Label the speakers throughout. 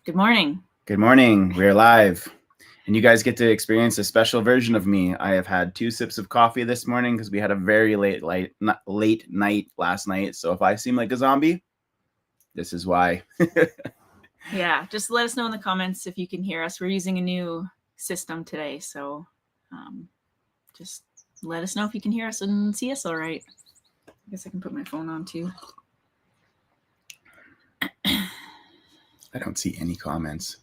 Speaker 1: Good morning.
Speaker 2: Good morning. We're live. And you guys get to experience a special version of me. I have had 2 sips of coffee this morning because we had a very late night last night. So if I seem like a zombie, this is why.
Speaker 1: Yeah, just let us know in the comments if you can hear us. We're using a new system today, so just let us know if you can hear us and see us all right. I guess I can put my phone on too.
Speaker 2: I don't see any comments.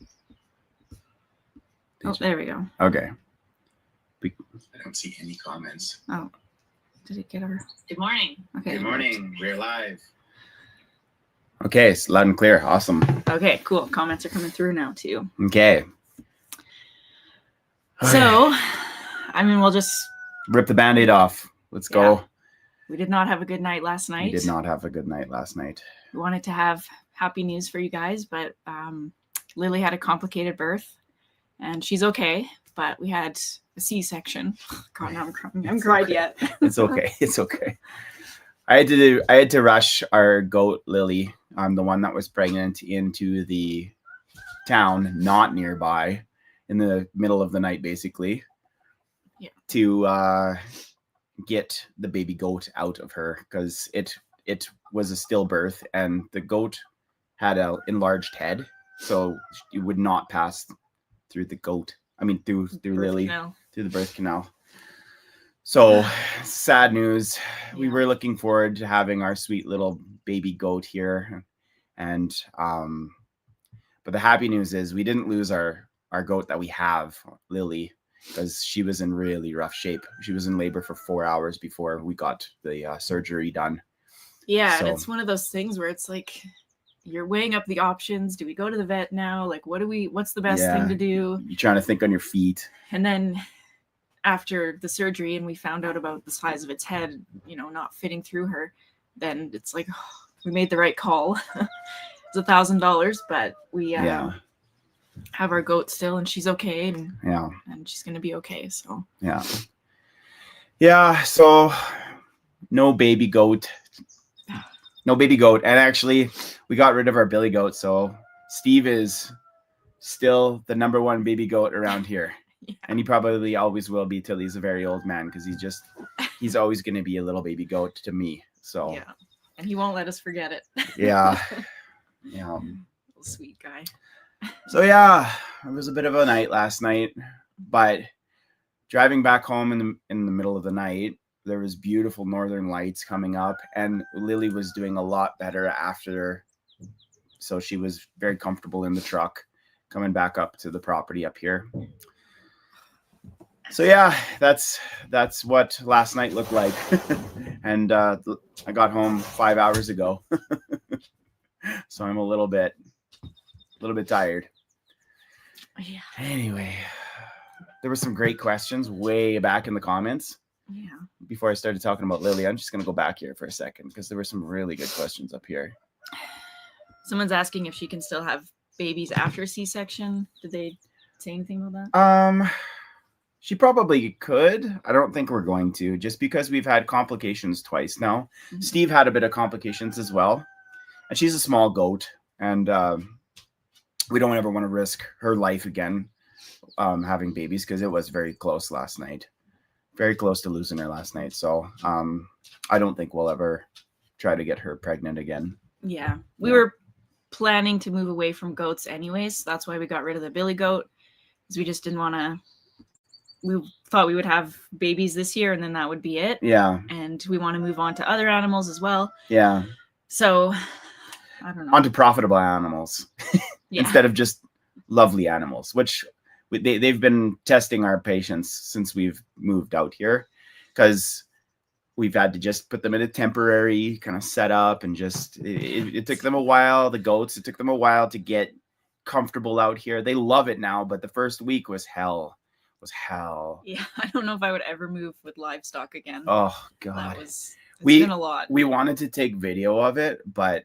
Speaker 1: Oh, there we go.
Speaker 2: Okay. I don't see any comments.
Speaker 1: Oh, did it get over? Good morning. Okay.
Speaker 2: Good morning. We're live. Okay, it's loud and clear. Awesome.
Speaker 1: Okay, cool. Comments are coming through now too.
Speaker 2: Okay.
Speaker 1: So, I mean, we'll just
Speaker 2: rip the Band-Aid off. Let's go.
Speaker 1: We did not have a good night last night.
Speaker 2: We did not have a good night last night.
Speaker 1: We wanted to have happy news for you guys, but Lily had a complicated birth, and she's okay. But we had a C-section. God, now I'm crying. I'm cried yet.
Speaker 2: It's okay. It's okay. I had to rush our goat Lily, the one that was pregnant, into the town not nearby, in the middle of the night, basically.
Speaker 1: Yeah.
Speaker 2: To get the baby goat out of her because it was a stillbirth and the goat had an enlarged head, so it would not pass through the goat. I mean, through Lily, through the birth canal. So sad news. Yeah. We were looking forward to having our sweet little baby goat here, and but the happy news is we didn't lose our goat that we have, Lily, because she was in really rough shape. She was in labor for 4 hours before we got the surgery done.
Speaker 1: Yeah, so, and it's one of those things where it's like you're weighing up the options. Do we go to the vet now? Like, what's the best thing to do?
Speaker 2: You're trying to think on your feet.
Speaker 1: And then after the surgery and we found out about the size of its head, not fitting through her, then it's like, oh, we made the right call. It's $1,000, but we have our goat still, and she's okay, and she's gonna be okay. So
Speaker 2: so no baby goat, and actually we got rid of our billy goat, so Steve is still the number one baby goat around here. And he probably always will be till he's a very old man, because he's always going to be a little baby goat to me. So
Speaker 1: and he won't let us forget it. Little sweet guy.
Speaker 2: So it was a bit of a night last night, but driving back home in the middle of the night, there was beautiful northern lights coming up, and Lily was doing a lot better after, so she was very comfortable in the truck coming back up to the property up here. So that's what last night looked like. And I got home 5 hours ago. So I'm a little bit tired.
Speaker 1: Yeah.
Speaker 2: Anyway, there were some great questions way back in the comments.
Speaker 1: Yeah.
Speaker 2: Before I started talking about Lily, I'm just going to go back here for a second because there were some really good questions up here.
Speaker 1: Someone's asking if she can still have babies after C-section. Did they say anything about that?
Speaker 2: She probably could. I don't think we're going to, just because we've had complications twice now. Mm-hmm. Steve had a bit of complications as well. And she's a small goat. And we don't ever want to risk her life again having babies, because it was very close last night. Very close to losing her last night. So I don't think we'll ever try to get her pregnant again.
Speaker 1: Yeah. We were planning to move away from goats anyways. So that's why we got rid of the billy goat, because we just didn't want to. We thought we would have babies this year and then that would be it.
Speaker 2: Yeah.
Speaker 1: And we want to move on to other animals as well.
Speaker 2: Yeah.
Speaker 1: So, I don't know.
Speaker 2: On to profitable animals instead of just lovely animals, which they've been testing our patience since we've moved out here, because we've had to just put them in a temporary kind of setup, and just it took them a while. The goats, it took them a while to get comfortable out here. They love it now, but the first week was hell.
Speaker 1: Yeah, I don't know if I would ever move with livestock again.
Speaker 2: Oh God,
Speaker 1: it's been a lot.
Speaker 2: We wanted to take video of it, but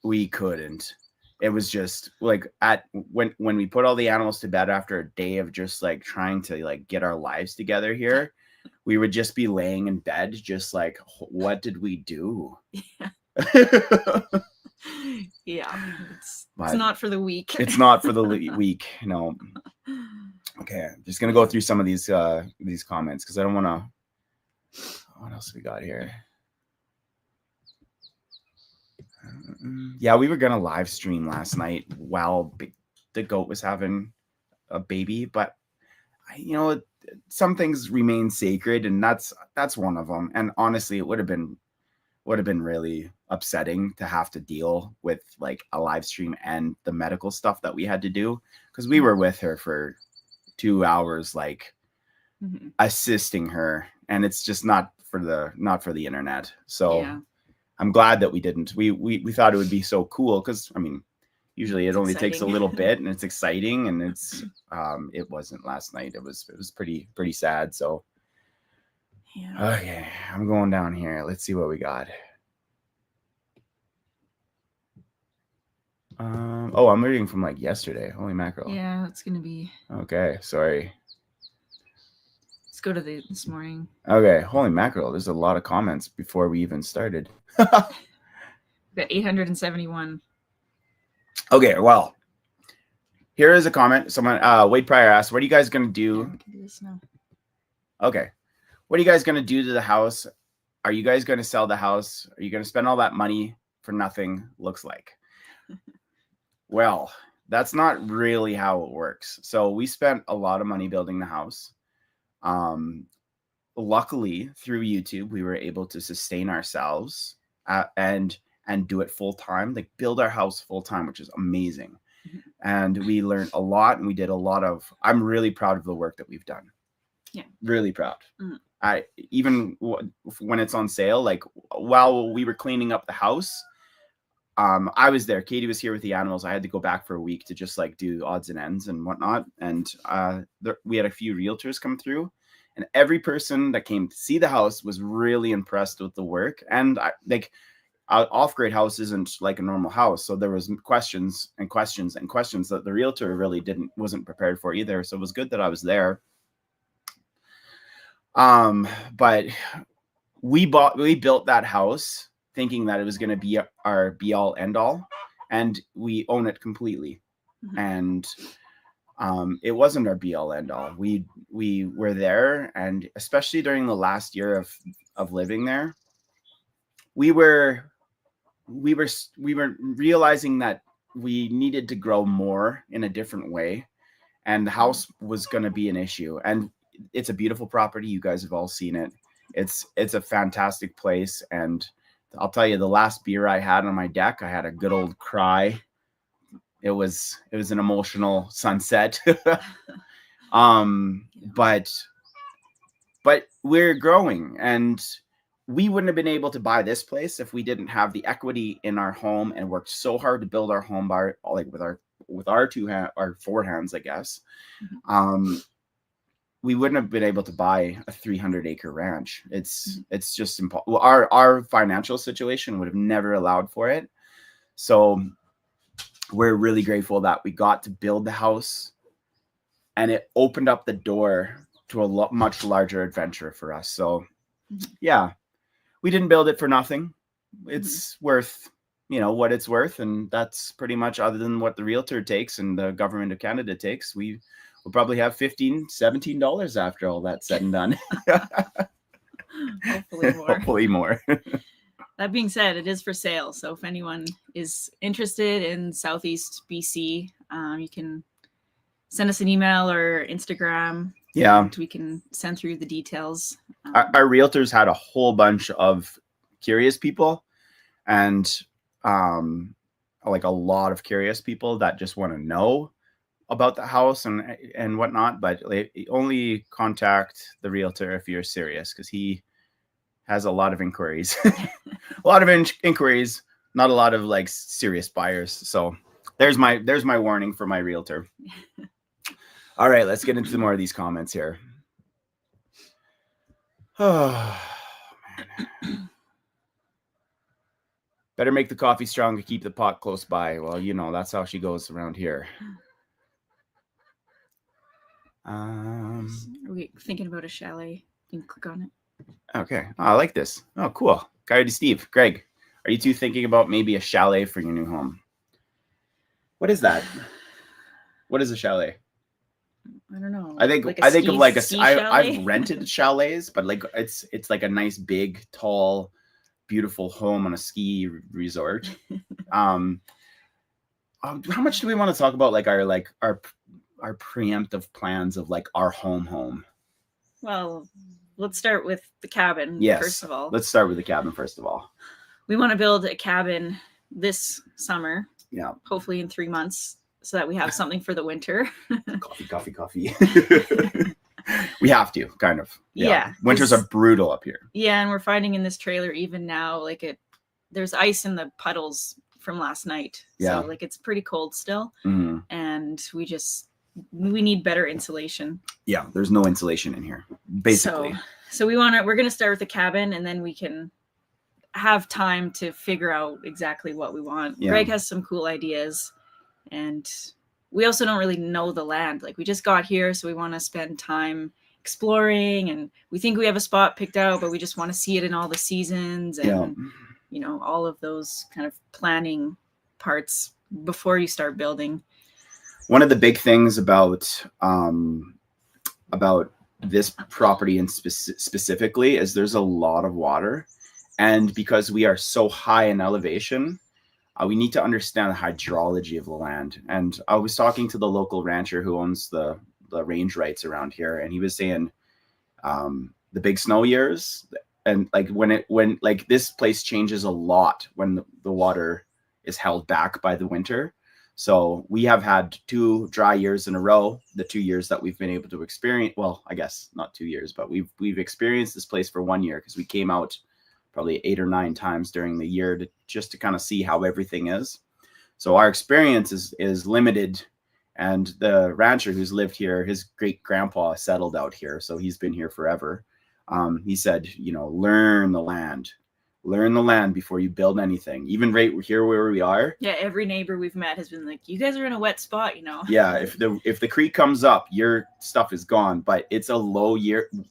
Speaker 2: we couldn't. It was just when we put all the animals to bed after a day of just trying to get our lives together here, we would just be laying in bed, just what did we do?
Speaker 1: Yeah. Yeah, it's
Speaker 2: But
Speaker 1: not for the weak.
Speaker 2: It's not for the weak. No. Okay, I'm just gonna go through some of these comments because I don't want to. What else we got here? Yeah, we were gonna live stream last night while the goat was having a baby, but some things remain sacred, and that's one of them. And honestly, it would have been really upsetting to have to deal with like a live stream and the medical stuff that we had to do, because we were with her for 2 hours, like assisting her, and it's just not for the internet. So yeah. I'm glad that we didn't. We thought it would be so cool, because I mean, usually it only takes a little bit, and it's exciting, and it's it wasn't last night. It was pretty sad. So yeah. Okay, I'm going down here. Let's see what we got. Oh, I'm reading from like yesterday. Holy mackerel.
Speaker 1: Yeah, it's gonna be
Speaker 2: okay. Sorry.
Speaker 1: Let's go to this morning.
Speaker 2: Okay, holy mackerel. There's a lot of comments before we even started.
Speaker 1: We got 871.
Speaker 2: Okay, well, here is a comment. Someone, Wade Pryor asked, "What are you guys gonna do?"
Speaker 1: Yeah, we can do this now.
Speaker 2: Okay, what are you guys gonna do to the house? Are you guys gonna sell the house? Are you gonna spend all that money for nothing? Looks like. Well, that's not really how it works. So we spent a lot of money building the house. Luckily, through YouTube, we were able to sustain ourselves and do it full time, like build our house full time, which is amazing. And we learned a lot, and we did a lot of. I'm really proud of the work that we've done.
Speaker 1: Yeah,
Speaker 2: really proud. I even when it's on sale, like while we were cleaning up the house. I was there. Katie was here with the animals. I had to go back for a week to just like do odds and ends and whatnot. And we had a few realtors come through, and every person that came to see the house was really impressed with the work. And Offgrid house isn't like a normal house, so there was questions and questions and questions that the realtor really wasn't prepared for either. So it was good that I was there. But we built that house thinking that it was going to be our be all end all, and we own it completely. And it wasn't our be all end all. We were there, and especially during the last year of living there, we were realizing that we needed to grow more in a different way, and the house was going to be an issue. And it's a beautiful property. You guys have all seen it. It's a fantastic place, and I'll tell you, the last beer I had on my deck, I had a good old cry. It was an emotional sunset. But we're growing, and we wouldn't have been able to buy this place if we didn't have the equity in our home and worked so hard to build our home by like with our four hands, I guess. We wouldn't have been able to buy a 300-acre ranch. It's just impossible. Our financial situation would have never allowed for it. So we're really grateful that we got to build the house, and it opened up the door to a much larger adventure for us. So yeah, we didn't build it for nothing. It's worth, what it's worth. And that's pretty much, other than what the realtor takes and the government of Canada takes, we'll probably have $15-17 after all that's said and done. Hopefully more.
Speaker 1: That being said, it is for sale. So if anyone is interested in Southeast BC, you can send us an email or Instagram.
Speaker 2: Yeah.
Speaker 1: And we can send through the details.
Speaker 2: Our realtors had a whole bunch of curious people, and like a lot of curious people that just want to know about the house and whatnot, but only contact the realtor if you're serious, because he has a lot of inquiries. A lot of inquiries, not a lot of like serious buyers. So there's my warning for my realtor. All right, let's get into more of these comments here. Oh man. Better make the coffee strong to keep the pot close by. Well, that's how she goes around here.
Speaker 1: Are we thinking about a chalet? You can click on it.
Speaker 2: Okay. Oh, I like this. Oh, cool. Coyote Steve, Greg, Are you two thinking about maybe a chalet for your new home? What is that? What is a chalet?
Speaker 1: I don't know.
Speaker 2: I think
Speaker 1: like
Speaker 2: I think of like
Speaker 1: ski
Speaker 2: I've
Speaker 1: chalet?
Speaker 2: rented chalets, but like it's like a nice big tall beautiful home on a ski resort. How much do we want to talk about like our preemptive plans of like our home?
Speaker 1: Well, let's start with the cabin.
Speaker 2: Yes.
Speaker 1: First of all,
Speaker 2: Let's start with the cabin first of all.
Speaker 1: We want to build a cabin this summer.
Speaker 2: Yeah.
Speaker 1: Hopefully in 3 months, so that we have something for the winter.
Speaker 2: Coffee. We have to, kind of.
Speaker 1: Yeah.
Speaker 2: Winters are brutal up here.
Speaker 1: Yeah, and we're finding in this trailer even now, like there's ice in the puddles from last night.
Speaker 2: Yeah.
Speaker 1: So like it's pretty cold still.
Speaker 2: Mm-hmm.
Speaker 1: And we need better insulation.
Speaker 2: Yeah, there's no insulation in here, basically.
Speaker 1: So we're gonna start with the cabin, and then we can have time to figure out exactly what we want.
Speaker 2: Yeah.
Speaker 1: Greg has some cool ideas, and we also don't really know the land. Like we just got here, so we want to spend time exploring, and we think we have a spot picked out, but we just want to see it in all the seasons and all of those kind of planning parts before you start building.
Speaker 2: One of the big things about this property and specifically is there's a lot of water, and because we are so high in elevation, we need to understand the hydrology of the land. And I was talking to the local rancher who owns the range rights around here, and he was saying the big snow years and like when like this place changes a lot when the water is held back by the winter. So we have had 2 dry years in a row, the 2 years that we've been able to experience. Well, I guess not 2 years, but we've experienced this place for 1 year because we came out probably 8 or 9 times during the year to kind of see how everything is. So our experience is limited, and the rancher who's lived here, his great grandpa settled out here, so he's been here forever. He said, learn the land before you build anything. Even right here where we are.
Speaker 1: Yeah, every neighbor we've met has been like, you guys are in a wet spot,
Speaker 2: Yeah, if the creek comes up, your stuff is gone, but it's a low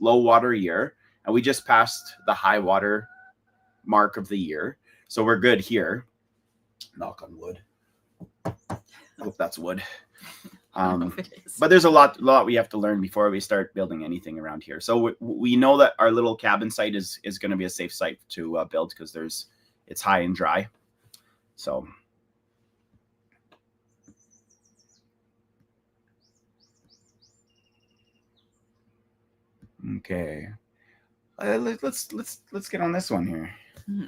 Speaker 2: water year, and we just passed the high water mark of the year, so we're good here. Knock on wood. I hope that's wood. But there's a lot we have to learn before we start building anything around here. So we know that our little cabin site is going to be a safe site to build because it's high and dry. So okay, let's get on this one here. Mm-hmm.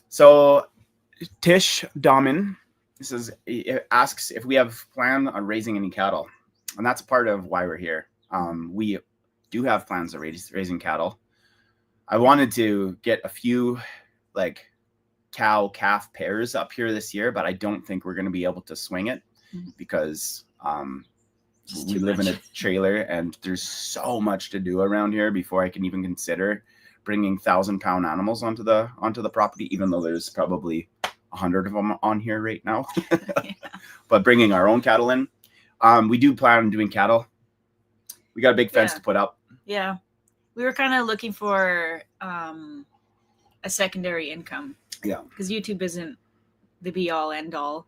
Speaker 2: So Tish Dahmen asks if we have plan on raising any cattle, and that's part of why we're here. We do have plans of raising cattle. I wanted to get a few like cow calf pairs up here this year, but I don't think we're going to be able to swing it because we live in a trailer and there's so much to do around here before I can even consider bringing 1,000-pound animals onto the property, even though there's probably 100 of them on here right now. Yeah. But bringing our own cattle in, we do plan on doing cattle. We got a big fence to put up.
Speaker 1: Yeah, we were kind of looking for a secondary income.
Speaker 2: Yeah, because
Speaker 1: YouTube isn't the be all end all,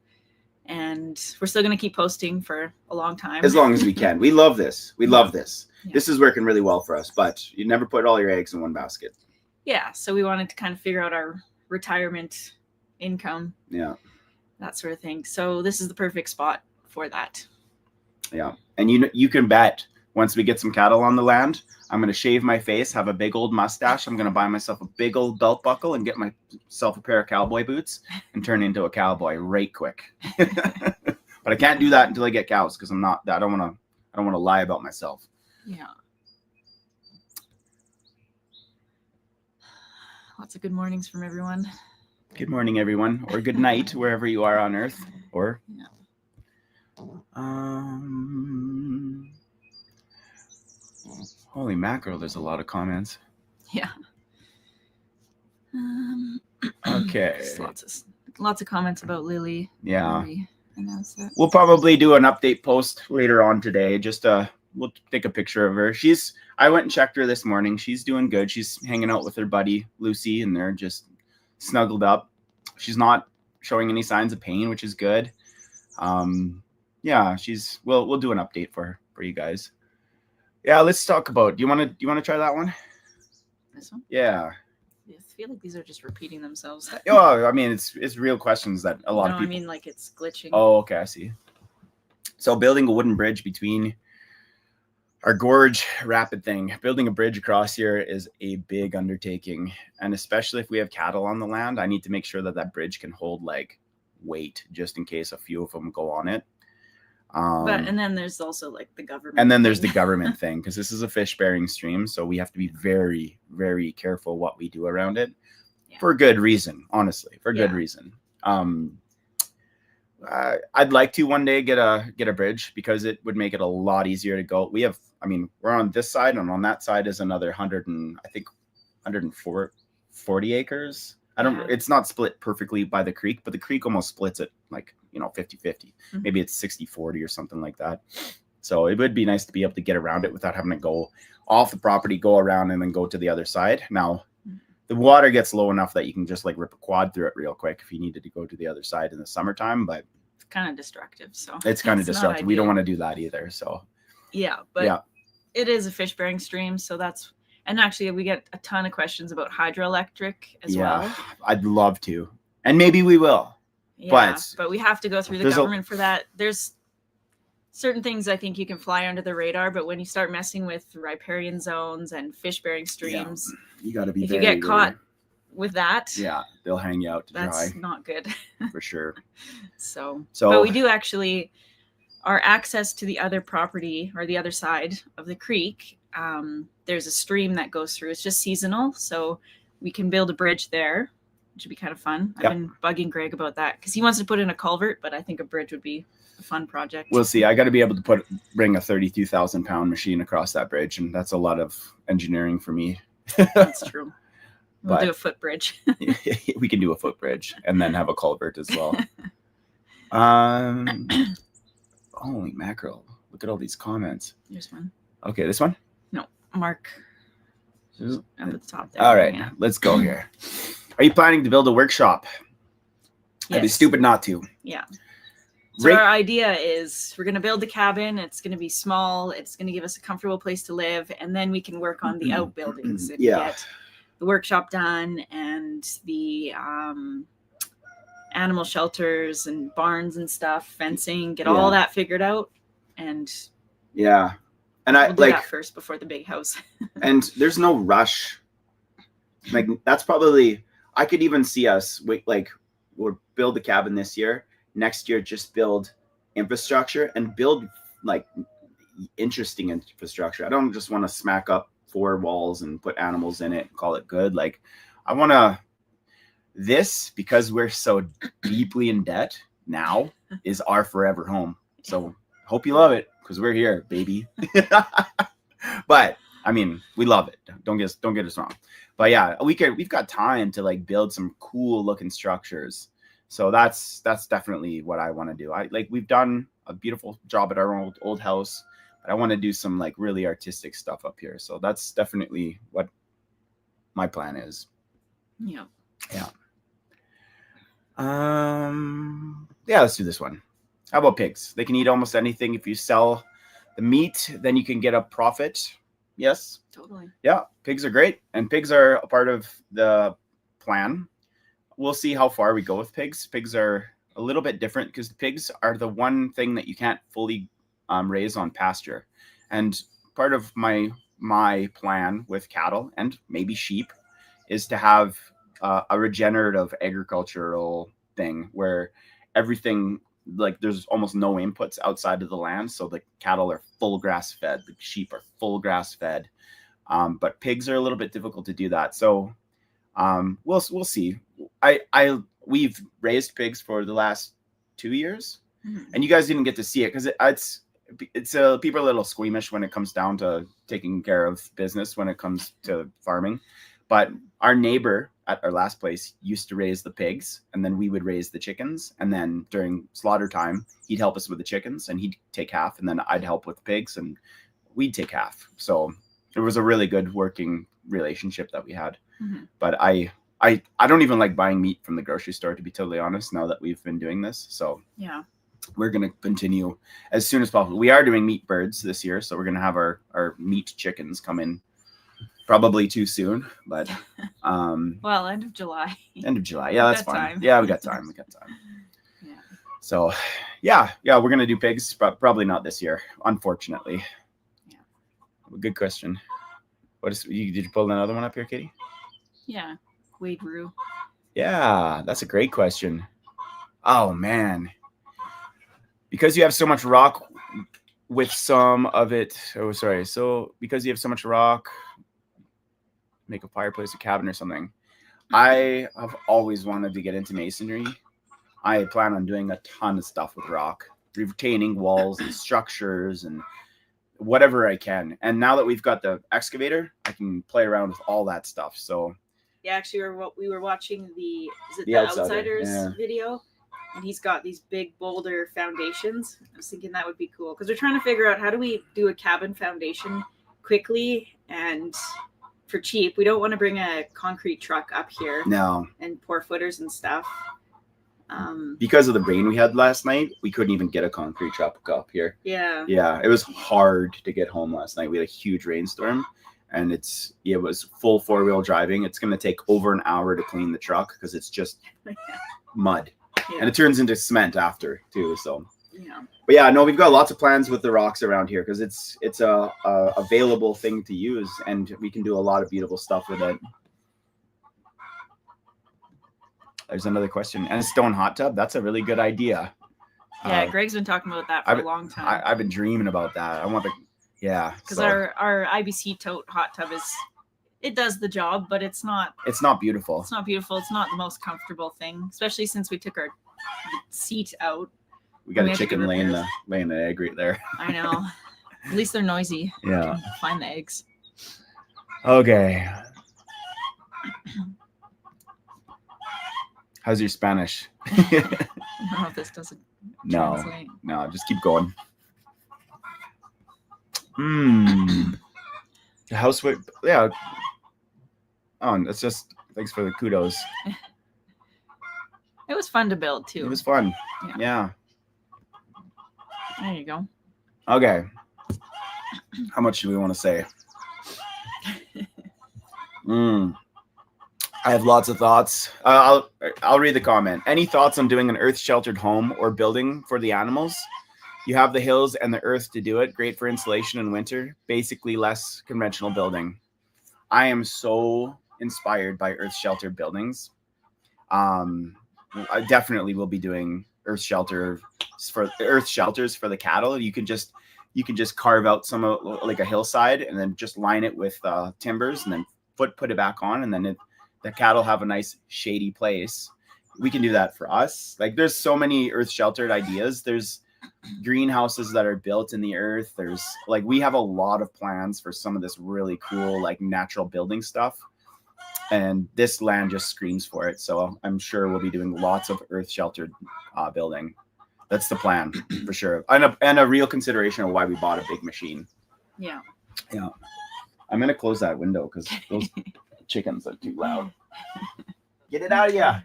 Speaker 1: and we're still going to keep posting for a long time,
Speaker 2: as long as we can. We love this. Love this. Yeah. This is working really well for us, but you never put all your eggs in one basket.
Speaker 1: Yeah, so we wanted to kind of figure out our retirement income, that sort of thing. So this is the perfect spot for that. Yeah, and
Speaker 2: you can bet once we get some cattle on the land, I'm going to shave my face, have a big old mustache. I'm going to buy myself a big old belt buckle and get myself a pair of cowboy boots and turn into a cowboy right quick. But I can't do that until I get cows because I don't want to lie about myself.
Speaker 1: Yeah. Lots of good mornings from everyone.
Speaker 2: Good morning, everyone, or good night, wherever you are on Earth. Or holy mackerel, there's a lot of comments.
Speaker 1: Yeah.
Speaker 2: Okay.
Speaker 1: Lots of comments about Lily.
Speaker 2: Yeah. We'll probably do an update post later on today, just we'll take a picture of her. I went and checked her this morning. She's doing good. She's hanging out with her buddy Lucy, and they're just snuggled up. She's not showing any signs of pain, which is good. Yeah, we'll do an update for you guys. Yeah, let's talk about. Do you want to try that one?
Speaker 1: This one?
Speaker 2: Yeah.
Speaker 1: I feel like these are just repeating themselves.
Speaker 2: Oh, I mean, it's real questions that a lot of people.
Speaker 1: I mean, like it's glitching.
Speaker 2: Oh, okay, I see. So building a wooden bridge between our gorge rapid thing, building a bridge across here is a big undertaking. And especially if we have cattle on the land, I need to make sure that bridge can hold like weight just in case a few of them go on it.
Speaker 1: And then there's also like the government.
Speaker 2: And then there's the government thing, because this is a fish bearing stream. So we have to be very, very careful what we do around it for good reason, honestly, for good reason. I'd like to one day get a bridge because it would make it a lot easier to go. We're on this side, and on that side is another 140 acres. It's not split perfectly by the creek, but the creek almost splits it like, 50-50. Mm-hmm. Maybe it's 60-40 or something like that. So it would be nice to be able to get around it without having to go off the property, go around, and then go to the other side. Now, the water gets low enough that you can just like rip a quad through it real quick if you needed to go to the other side in the summertime, but
Speaker 1: it's kind of destructive. So
Speaker 2: it's kind of destructive. We don't want to do that either. So
Speaker 1: it is a fish bearing stream. So and actually we get a ton of questions about hydroelectric as well.
Speaker 2: I'd love to. And maybe we will.
Speaker 1: Yeah, but we have to go through the government for that. There's certain things I think you can fly under the radar, but when you start messing with riparian zones and fish bearing streams,
Speaker 2: you got to be.
Speaker 1: If you get caught with that,
Speaker 2: they'll hang you out to dry.
Speaker 1: That's not good.
Speaker 2: For sure.
Speaker 1: So, but we do actually, our access to the other property or the other side of the creek, there's a stream that goes through. It's just seasonal, so we can build a bridge there, which would be kind of fun. I've been bugging Greg about that because he wants to put in a culvert, but I think a bridge would be a fun project.
Speaker 2: We'll see. I got to be able to bring a 32,000-pound machine across that bridge, and that's a lot of engineering for me.
Speaker 1: That's true. We'll do a footbridge.
Speaker 2: We can do a footbridge and then have a culvert as well. Holy mackerel. Look at all these comments.
Speaker 1: Here's one.
Speaker 2: Okay, this one?
Speaker 1: No, Mark. Up at the top there.
Speaker 2: All right, let's go here. Are you planning to build a workshop? Yes. I'd be stupid not to.
Speaker 1: Yeah. So our idea is we're going to build the cabin. It's going to be small. It's going to give us a comfortable place to live. And then we can work on the outbuildings and get the workshop done and the animal shelters and barns and stuff, fencing, get all that figured out. And
Speaker 2: and
Speaker 1: we'll do that first before the big house.
Speaker 2: And there's no rush. Like that's probably, I could even see us we'll build the cabin this year. Next year, just build infrastructure and build like interesting infrastructure. I don't just want to smack up 4 walls and put animals in it and call it good. Like I want because we're so deeply in debt now is our forever home. So hope you love it because we're here, baby. But I mean, we love it. Don't get us wrong. But yeah, we've got time to like build some cool looking structures. So that's definitely what I want to do. We've done a beautiful job at our old house, but I want to do some like really artistic stuff up here. So that's definitely what my plan is.
Speaker 1: Yeah.
Speaker 2: Yeah. Let's do this one. How about pigs? They can eat almost anything. If you sell the meat, then you can get a profit. Yes.
Speaker 1: Totally.
Speaker 2: Yeah, pigs are great, and pigs are a part of the plan. We'll see how far we go with pigs. Pigs are a little bit different because the pigs are the one thing that you can't fully raise on pasture. And part of my plan with cattle and maybe sheep is to have a regenerative agricultural thing where everything, like there's almost no inputs outside of the land. So the cattle are full grass fed, the sheep are full grass fed. But pigs are a little bit difficult to do that. So we'll see. We've raised pigs for the last 2 years, and you guys didn't get to see it because it's people are a little squeamish when it comes down to taking care of business when it comes to farming. But our neighbor at our last place used to raise the pigs, and then we would raise the chickens. And then during slaughter time, he'd help us with the chickens, and he'd take half, and then I'd help with the pigs. And we'd take half. So it was a really good working relationship that we had.
Speaker 1: Mm-hmm.
Speaker 2: But I don't even like buying meat from the grocery store, to be totally honest, now that we've been doing this. So
Speaker 1: yeah,
Speaker 2: we're going to continue as soon as possible. We are doing meat birds this year, so we're going to have our meat chickens come in probably too soon, but
Speaker 1: well, end of July.
Speaker 2: End of July. Yeah, that's fine.
Speaker 1: Time.
Speaker 2: Yeah, we got time.
Speaker 1: Yeah.
Speaker 2: So, yeah, we're going to do pigs, but probably not this year, unfortunately.
Speaker 1: Yeah.
Speaker 2: Good question. Did you pull another one up here, Katie?
Speaker 1: Yeah. Wade Rue.
Speaker 2: Yeah, that's a great question. Oh, man. Because you have so much rock with some of it. Oh, sorry. So because you have so much rock, make a fireplace, a cabin or something. I have always wanted to get into masonry. I plan on doing a ton of stuff with rock, retaining walls and structures and whatever I can. And now that we've got the excavator, I can play around with all that stuff. So
Speaker 1: yeah, actually, we were watching the
Speaker 2: Outsiders
Speaker 1: video, and he's got these big boulder foundations. I was thinking that would be cool because we're trying to figure out how do we do a cabin foundation quickly and for cheap. We don't want to bring a concrete truck up here.
Speaker 2: No.
Speaker 1: And pour footers and stuff.
Speaker 2: Because of the rain we had last night, we couldn't even get a concrete truck up here.
Speaker 1: Yeah.
Speaker 2: Yeah, it was hard to get home last night. We had a huge rainstorm, and it was full 4-wheel driving. It's going to take over an hour to clean the truck because it's just mud. Yeah. And it turns into cement after too. So
Speaker 1: yeah.
Speaker 2: But yeah, no, we've got lots of plans with the rocks around here because it's a available thing to use, and we can do a lot of beautiful stuff with it. There's another question. And a stone hot tub. That's a really good idea.
Speaker 1: Yeah, Greg's been talking about that for a long time.
Speaker 2: I've been dreaming about that. I want the, yeah.
Speaker 1: Because our IBC tote hot tub it does the job, but it's not beautiful.
Speaker 2: It's not beautiful.
Speaker 1: It's not the most comfortable thing, especially since we took our seat out.
Speaker 2: We got a chicken laying the egg right there.
Speaker 1: I know. At least they're noisy.
Speaker 2: Yeah.
Speaker 1: Find the eggs.
Speaker 2: Okay. How's your Spanish?
Speaker 1: I don't know if this doesn't translate.
Speaker 2: No, just keep going. The housewife, yeah. Oh, that's just, thanks for the kudos.
Speaker 1: It was fun to build too.
Speaker 2: It was fun. Yeah.
Speaker 1: There you go.
Speaker 2: Okay. How much do we want to say? I have lots of thoughts. I'll read the comment. Any thoughts on doing an earth-sheltered home or building for the animals? You have the hills and the earth to do it. Great for insulation in winter. Basically less conventional building. I am so inspired by earth-sheltered buildings. I definitely will be doing earth shelters for the cattle. You can just carve out some like a hillside and then just line it with timbers and then put it back on, and then the cattle have a nice shady place. We can do that for us. Like there's so many earth sheltered ideas. There's greenhouses that are built in the earth. There's like, we have a lot of plans for some of this really cool, like natural building stuff. And this land just screams for it. So I'm sure we'll be doing lots of earth sheltered building. That's the plan for sure. And a real consideration of why we bought a big machine.
Speaker 1: Yeah.
Speaker 2: Yeah. I'm going to close that window because those chickens are too loud. Get it out of here.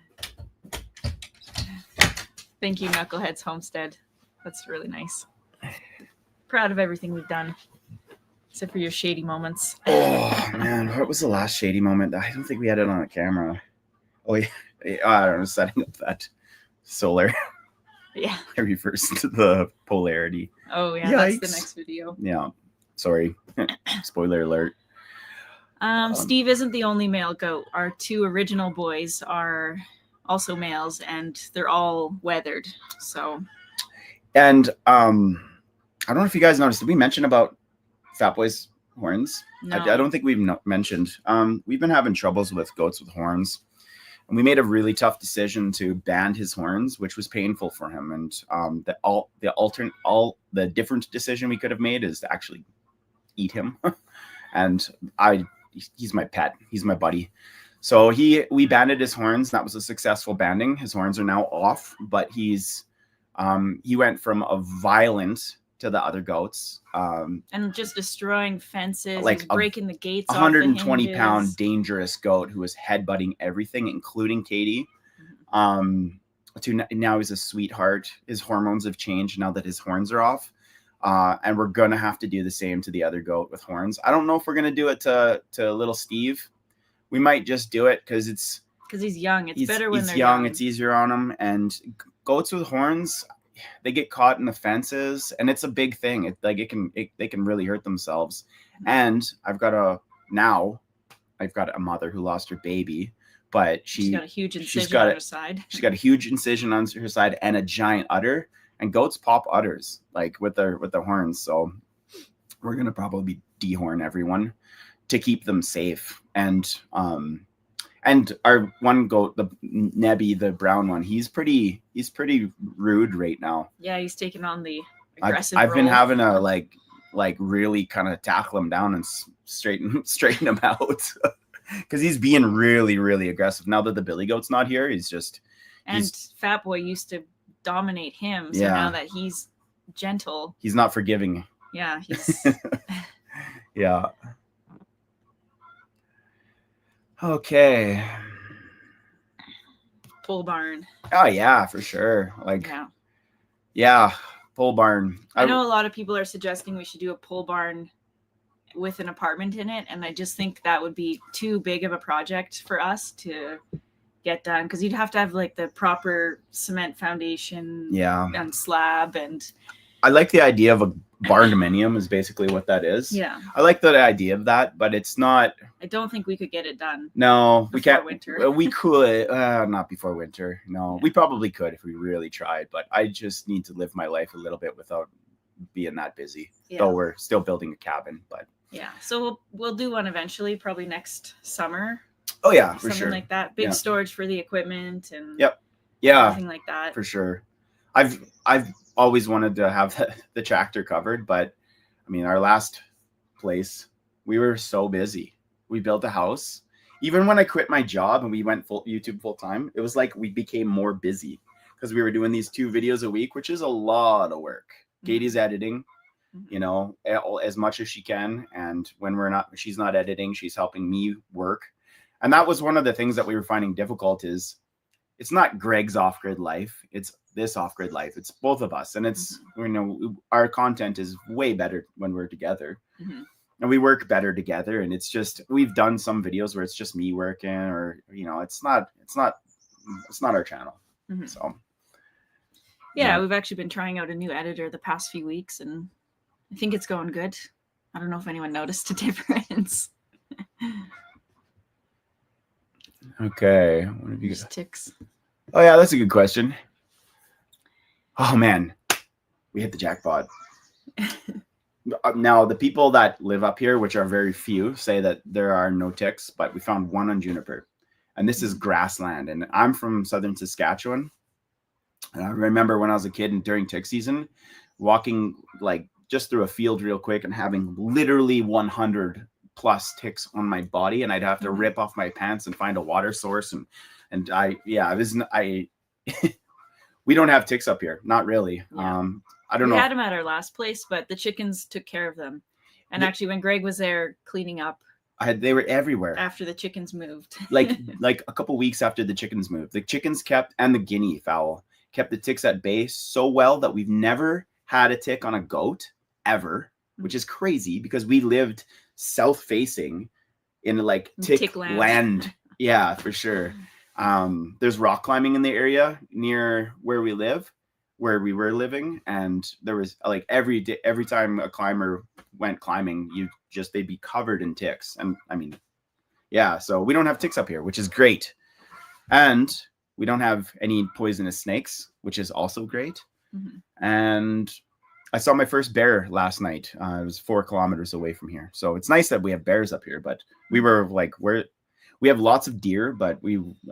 Speaker 1: Thank you, Knuckleheads Homestead. That's really nice. Proud of everything we've done. Except for your shady moments.
Speaker 2: Oh, man. What was the last shady moment? I don't think we had it on a camera. Oh, yeah. I don't know. Setting up that solar.
Speaker 1: Yeah.
Speaker 2: I reversed the polarity.
Speaker 1: Oh, yeah.
Speaker 2: Yikes.
Speaker 1: That's the next video.
Speaker 2: Yeah. Sorry. Spoiler alert.
Speaker 1: Steve isn't the only male goat. Our 2 original boys are also males, and they're all weathered. So.
Speaker 2: And I don't know if you guys noticed. Did we mention about Fat Boy's horns?
Speaker 1: No.
Speaker 2: I don't think we've mentioned. We've been having troubles with goats with horns, and we made a really tough decision to band his horns, which was painful for him. And the different decision we could have made is to actually eat him. And he's my pet. He's my buddy. So we banded his horns. That was a successful banding. His horns are now off, but he went from a violent to the other goats.
Speaker 1: And just destroying fences,
Speaker 2: Like
Speaker 1: he's breaking the gates off the
Speaker 2: 120 pound
Speaker 1: hinges.
Speaker 2: dangerous goat who was headbutting everything, including Katie.
Speaker 1: Mhm.
Speaker 2: Now he's a sweetheart. His hormones have changed now that his horns are off. And we're gonna have to do the same to the other goat with horns. I don't know if we're gonna do it to little Steve. We might just do it because
Speaker 1: he's young. It's better when
Speaker 2: he's
Speaker 1: they're
Speaker 2: young.
Speaker 1: young.
Speaker 2: It's easier on him. And goats with horns, they get caught in the fences, and it's a big thing. They can really hurt themselves. And I've got a mother who lost her baby, but she's
Speaker 1: got a huge incision on her side.
Speaker 2: She's got a huge incision on her side and a giant udder. And goats pop udders like with their horns. So we're gonna probably dehorn everyone to keep them safe. And our one goat, the Nebby, the brown one, he's pretty rude right now.
Speaker 1: Yeah, he's taking on the aggressive
Speaker 2: I've been
Speaker 1: role.
Speaker 2: having to like really kind of tackle him down and straighten him out because he's being really, really aggressive now that the billy goat's not here. And
Speaker 1: Fat Boy used to dominate him, so now that he's gentle,
Speaker 2: he's not forgiving.
Speaker 1: Yeah, he's
Speaker 2: yeah. Okay.
Speaker 1: pole barn.
Speaker 2: Oh yeah, for sure. Yeah, pole barn.
Speaker 1: I know a lot of people are suggesting we should do a pole barn with an apartment in it, and I just think that would be too big of a project for us to get done, because you'd have to have like the proper cement foundation and slab. And
Speaker 2: I like the idea of a barndominium is basically what that is.
Speaker 1: Yeah,
Speaker 2: I like the idea of that, but it's not.
Speaker 1: I don't think we could get it done.
Speaker 2: No, we can't.
Speaker 1: Winter.
Speaker 2: We could not before winter. No, we probably could if we really tried, but I just need to live my life a little bit without being that busy. Though we're still building a cabin, but
Speaker 1: so we'll do one eventually, probably next summer.
Speaker 2: Oh yeah, for
Speaker 1: something
Speaker 2: sure.
Speaker 1: Like that. Big storage for the equipment and everything like that.
Speaker 2: For sure. I've always wanted to have the tractor covered, but I mean, our last place, we were so busy. We built a house. Even when I quit my job and we went YouTube full time, it was like we became more busy because we were doing these 2 videos a week, which is a lot of work. Katie's editing, as much as she can, and when she's not editing, she's helping me work. And that was one of the things that we were finding difficult is it's not Greg's off-grid life. It's this off-grid life. It's both of us. And it's, our content is way better when we're together. And we work better together. And it's just, we've done some videos where it's just me working or, it's not our channel. So.
Speaker 1: Yeah, we've actually been trying out a new editor the past few weeks, and I think it's going good. I don't know if anyone noticed a difference.
Speaker 2: Okay. What have you got?
Speaker 1: Ticks.
Speaker 2: Oh yeah, that's a good question. Oh man, we hit the jackpot. Now the people that live up here, which are very few, say that there are no ticks, but we found one on juniper, and this is grassland. And I'm from southern Saskatchewan, and I remember when I was a kid and during tick season, walking like just through a field real quick and having literally 100 plus ticks on my body, and I'd have to rip off my pants and find a water source. And we don't have ticks up here, not really. I don't know.
Speaker 1: We had them at our last place, but the chickens took care of them. And actually, when Greg was there cleaning up,
Speaker 2: they were everywhere
Speaker 1: after the chickens moved.
Speaker 2: like a couple weeks after the chickens moved, the chickens and the guinea fowl kept the ticks at bay so well that we've never had a tick on a goat ever, which is crazy because we lived south facing in like tick land. Yeah, for sure. There's rock climbing in the area near where we were living, and there was like every time a climber went climbing, they'd be covered in ticks. And I mean, so we don't have ticks up here, which is great. And we don't have any poisonous snakes, which is also great. And I saw my first bear last night. It was 4 kilometers away from here. So it's nice that we have bears up here, but we were like, we have lots of deer, but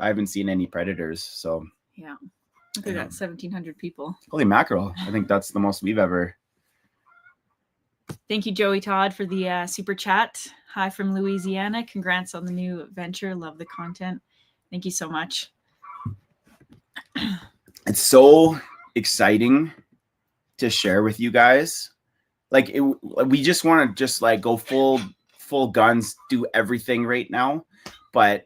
Speaker 2: I haven't seen any predators. So
Speaker 1: yeah, look at that, 1,700 people.
Speaker 2: Holy mackerel. I think that's the most we've ever.
Speaker 1: Thank you, Joey Todd, for the super chat. Hi from Louisiana. Congrats on the new venture. Love the content. Thank you so much.
Speaker 2: It's so exciting to share with you guys like we just want to just like go full guns, do everything right now, but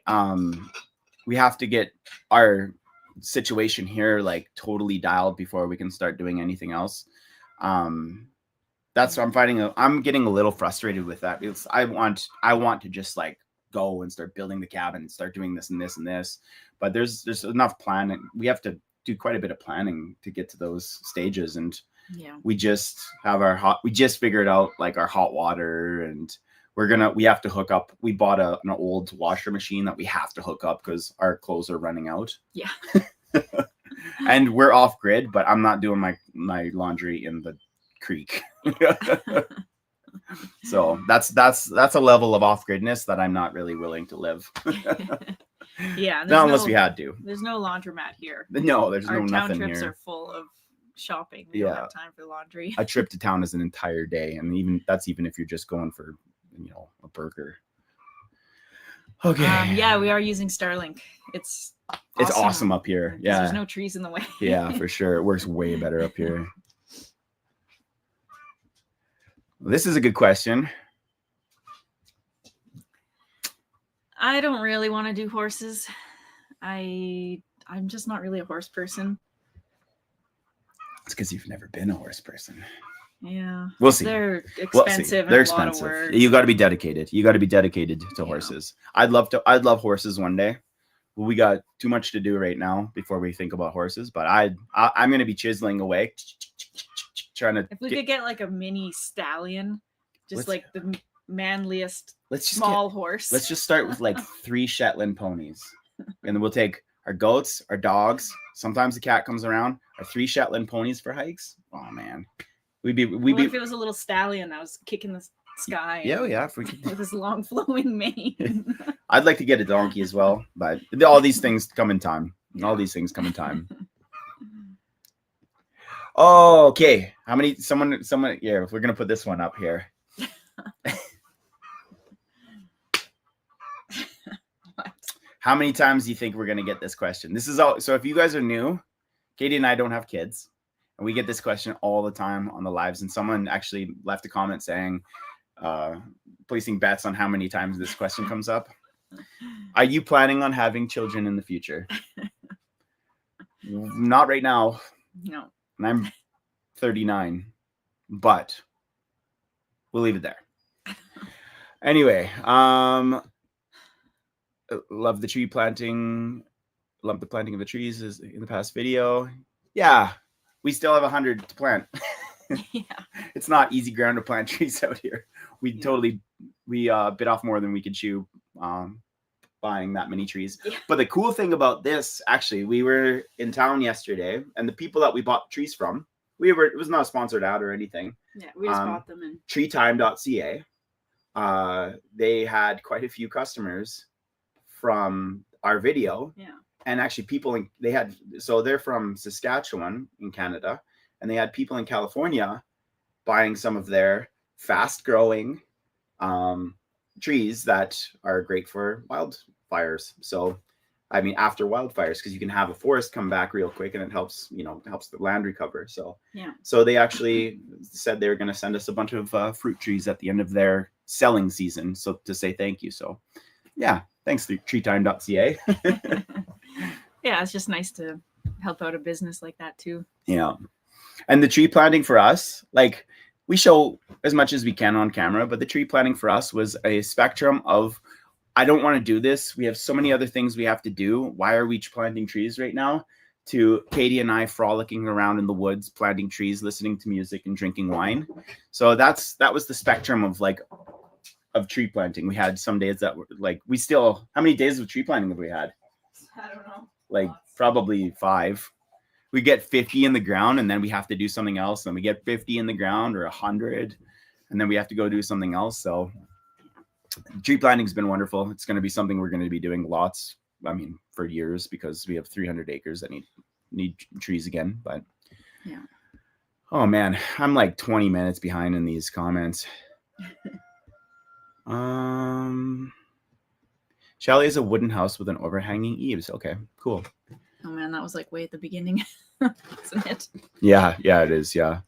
Speaker 2: we have to get our situation here like totally dialed before we can start doing anything else. That's what I'm getting a little frustrated with that, because I want to just like go and start building the cabin and start doing this and this and this, but there's enough planning. We have to do quite a bit of planning to get to those stages, and we just have we just figured out like our hot water, and we have to hook up. We bought an old washer machine that we have to hook up because our clothes are running out.
Speaker 1: Yeah.
Speaker 2: And we're off grid, but I'm not doing my laundry in the creek. So that's a level of off gridness that I'm not really willing to live.
Speaker 1: Yeah.
Speaker 2: Not unless we had to.
Speaker 1: There's no laundromat here.
Speaker 2: No, there's
Speaker 1: Our
Speaker 2: no
Speaker 1: town
Speaker 2: nothing
Speaker 1: trips
Speaker 2: here.
Speaker 1: are full of shopping. We don't have time for laundry.
Speaker 2: A trip to town is an entire day, and even if you're just going for a burger. Okay.
Speaker 1: Yeah, we are using Starlink. It's
Speaker 2: awesome up here. Yeah.
Speaker 1: There's no trees in the way.
Speaker 2: Yeah, for sure. It works way better up here. This is a good question.
Speaker 1: I don't really want to do horses. I'm just not really a horse person.
Speaker 2: It's because you've never been a horse person.
Speaker 1: Yeah.
Speaker 2: We'll see.
Speaker 1: They're expensive.
Speaker 2: They're
Speaker 1: and
Speaker 2: expensive.
Speaker 1: A lot of work.
Speaker 2: You got to be dedicated. You got to be dedicated to horses. I'd love horses one day. We got too much to do right now before we think about horses, but I'm going to be chiseling away, trying to.
Speaker 1: If we could get like a mini stallion, like the manliest horse.
Speaker 2: Let's just start with like 3 Shetland ponies, and then we'll take our goats, our dogs. Sometimes the cat comes around. Our 3 Shetland ponies for hikes. Oh man, we'd be.
Speaker 1: If it was a little stallion that was kicking the sky.
Speaker 2: Yeah, if we could.
Speaker 1: With his long flowing mane.
Speaker 2: I'd like to get a donkey as well, but all these things come in time. All these things come in time. Oh, okay. How many? Someone. Yeah, we're gonna put this one up here. How many times do you think we're gonna get this question? This is all. So if you guys are new, Katie and I don't have kids, and we get this question all the time on the lives. And someone actually left a comment saying, placing bets on how many times this question comes up. Are you planning on having children in the future? Not right now.
Speaker 1: No.
Speaker 2: And I'm 39, but we'll leave it there. Anyway, love the tree planting. Love the planting of the trees is in the past video. Yeah, we still have 100 to plant.
Speaker 1: Yeah.
Speaker 2: It's not easy ground to plant trees out here. We bit off more than we could chew buying that many trees. Yeah. But the cool thing about this, actually, we were in town yesterday, and the people that we bought trees from, it was not a sponsored ad or anything.
Speaker 1: Yeah, we just bought them in
Speaker 2: treetime.ca. They had quite a few customers from our video. Yeah. And actually they're from Saskatchewan in Canada, and they had people in California buying some of their fast growing trees that are great for wildfires. So, I mean, after wildfires, because you can have a forest come back real quick, and it helps the land recover. So, yeah. So they actually said they were going to send us a bunch of fruit trees at the end of their selling season. So to say thank you. So, yeah, thanks to treetime.ca.
Speaker 1: Yeah, it's just nice to help out a business like that too.
Speaker 2: Yeah. And the tree planting for us, like, we show as much as we can on camera, but the tree planting for us was a spectrum of, I don't want to do this. We have so many other things we have to do. Why are we planting trees right now? To Katie and I frolicking around in the woods, planting trees, listening to music, and drinking wine. So that was the spectrum of tree planting. We had some days that were like, how many days of tree planting have we had?
Speaker 1: I don't know.
Speaker 2: Like probably 5. We get 50 in the ground, and then we have to do something else. Then we get 50 in the ground, or 100, and then we have to go do something else. So tree planting has been wonderful. It's going to be something we're going to be doing lots. I mean, for years, because we have 300 acres that need trees again. But yeah. Oh man, I'm like 20 minutes behind in these comments. Chalet is a wooden house with an overhanging eaves. Okay, cool.
Speaker 1: Oh man, that was like way at the beginning, isn't it?
Speaker 2: Yeah, it is. Yeah.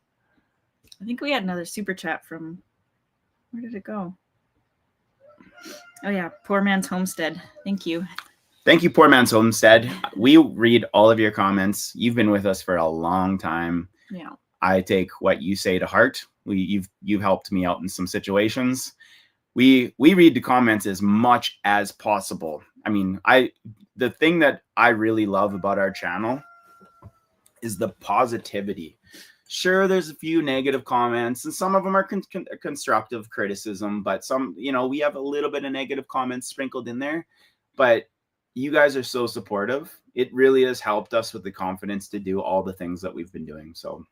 Speaker 1: I think we had another super chat from, where did it go? Oh yeah, Poor Man's Homestead. Thank you.
Speaker 2: Thank you, Poor Man's Homestead. We read all of your comments. You've been with us for a long time.
Speaker 1: Yeah.
Speaker 2: I take what you say to heart. You've helped me out in some situations. We read the comments as much as possible. I mean, the thing that I really love about our channel is the positivity. Sure, there's a few negative comments, and some of them are constructive criticism, but some, we have a little bit of negative comments sprinkled in there. But you guys are so supportive. It really has helped us with the confidence to do all the things that we've been doing. So,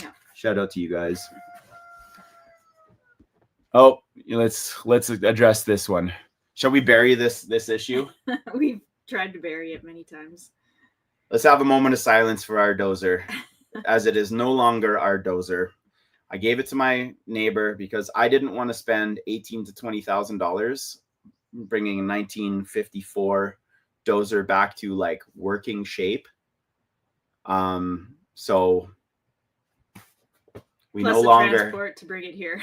Speaker 1: yeah,
Speaker 2: shout out to you guys. Oh, let's address this one. Shall we bury this issue?
Speaker 1: We've tried to bury it many times.
Speaker 2: Let's have a moment of silence for our dozer, as it is no longer our dozer. I gave it to my neighbor because I didn't want to spend $18,000 to $20,000 bringing a 1954 dozer back to like working shape. So we
Speaker 1: plus
Speaker 2: no longer
Speaker 1: transport to bring it here.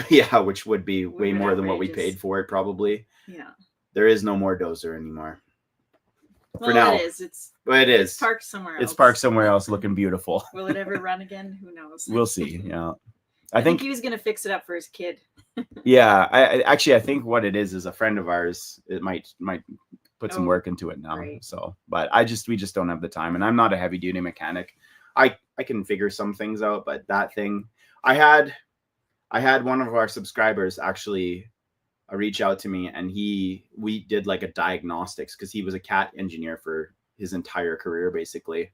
Speaker 2: Yeah, which would be way more than what we paid for it probably.
Speaker 1: Yeah.
Speaker 2: There is no more dozer anymore.
Speaker 1: Well,
Speaker 2: for now.
Speaker 1: It is. It's parked somewhere else.
Speaker 2: It's parked somewhere else looking beautiful.
Speaker 1: Will it ever run again? Who knows?
Speaker 2: We'll see. Yeah.
Speaker 1: I think he was going to fix it up for his kid.
Speaker 2: Yeah. I think what it is a friend of ours. It might put some work into it now. Right. So, but we just don't have the time, and I'm not a heavy duty mechanic. I can figure some things out, but that thing, I had one of our subscribers actually reach out to me, and we did like a diagnostics because he was a cat engineer for his entire career basically.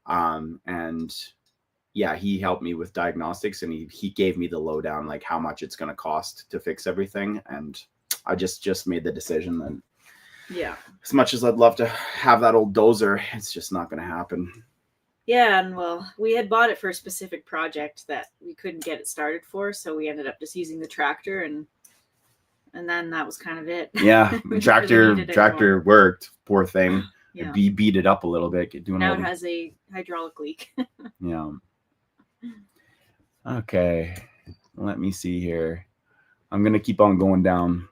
Speaker 2: And yeah, he helped me with diagnostics, and he gave me the lowdown, like how much it's going to cost to fix everything. And I just made the decision that, yeah, as much as I'd love to have that old dozer, it's just not going to happen.
Speaker 1: Yeah, and well, we had bought it for a specific project that we couldn't get it started for, so we ended up just using the tractor, and then that was kind of it.
Speaker 2: Yeah, tractor worked. Poor thing.
Speaker 1: Yeah.
Speaker 2: It beat it up a little bit.
Speaker 1: Now it has a hydraulic leak.
Speaker 2: Yeah. Okay, let me see here. I'm gonna keep on going down.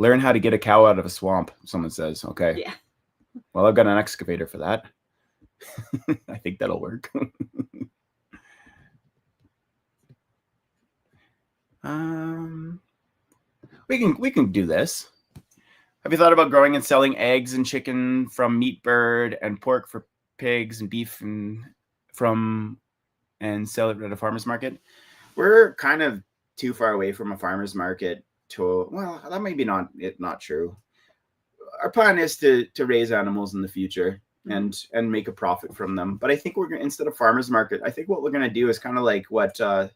Speaker 2: Learn how to get a cow out of a swamp, someone says. Okay.
Speaker 1: Yeah.
Speaker 2: Well, I've got an excavator for that. I think that'll work. We can do this. Have you thought about growing and selling eggs and chicken from meat bird and pork for pigs and beef and sell it at a farmer's market? We're kind of too far away from a farmer's market that may be not true. Our plan is to raise animals in the future and make a profit from them. But I think we're going, instead of farmer's market, I think what we're going to do is kind of like what what's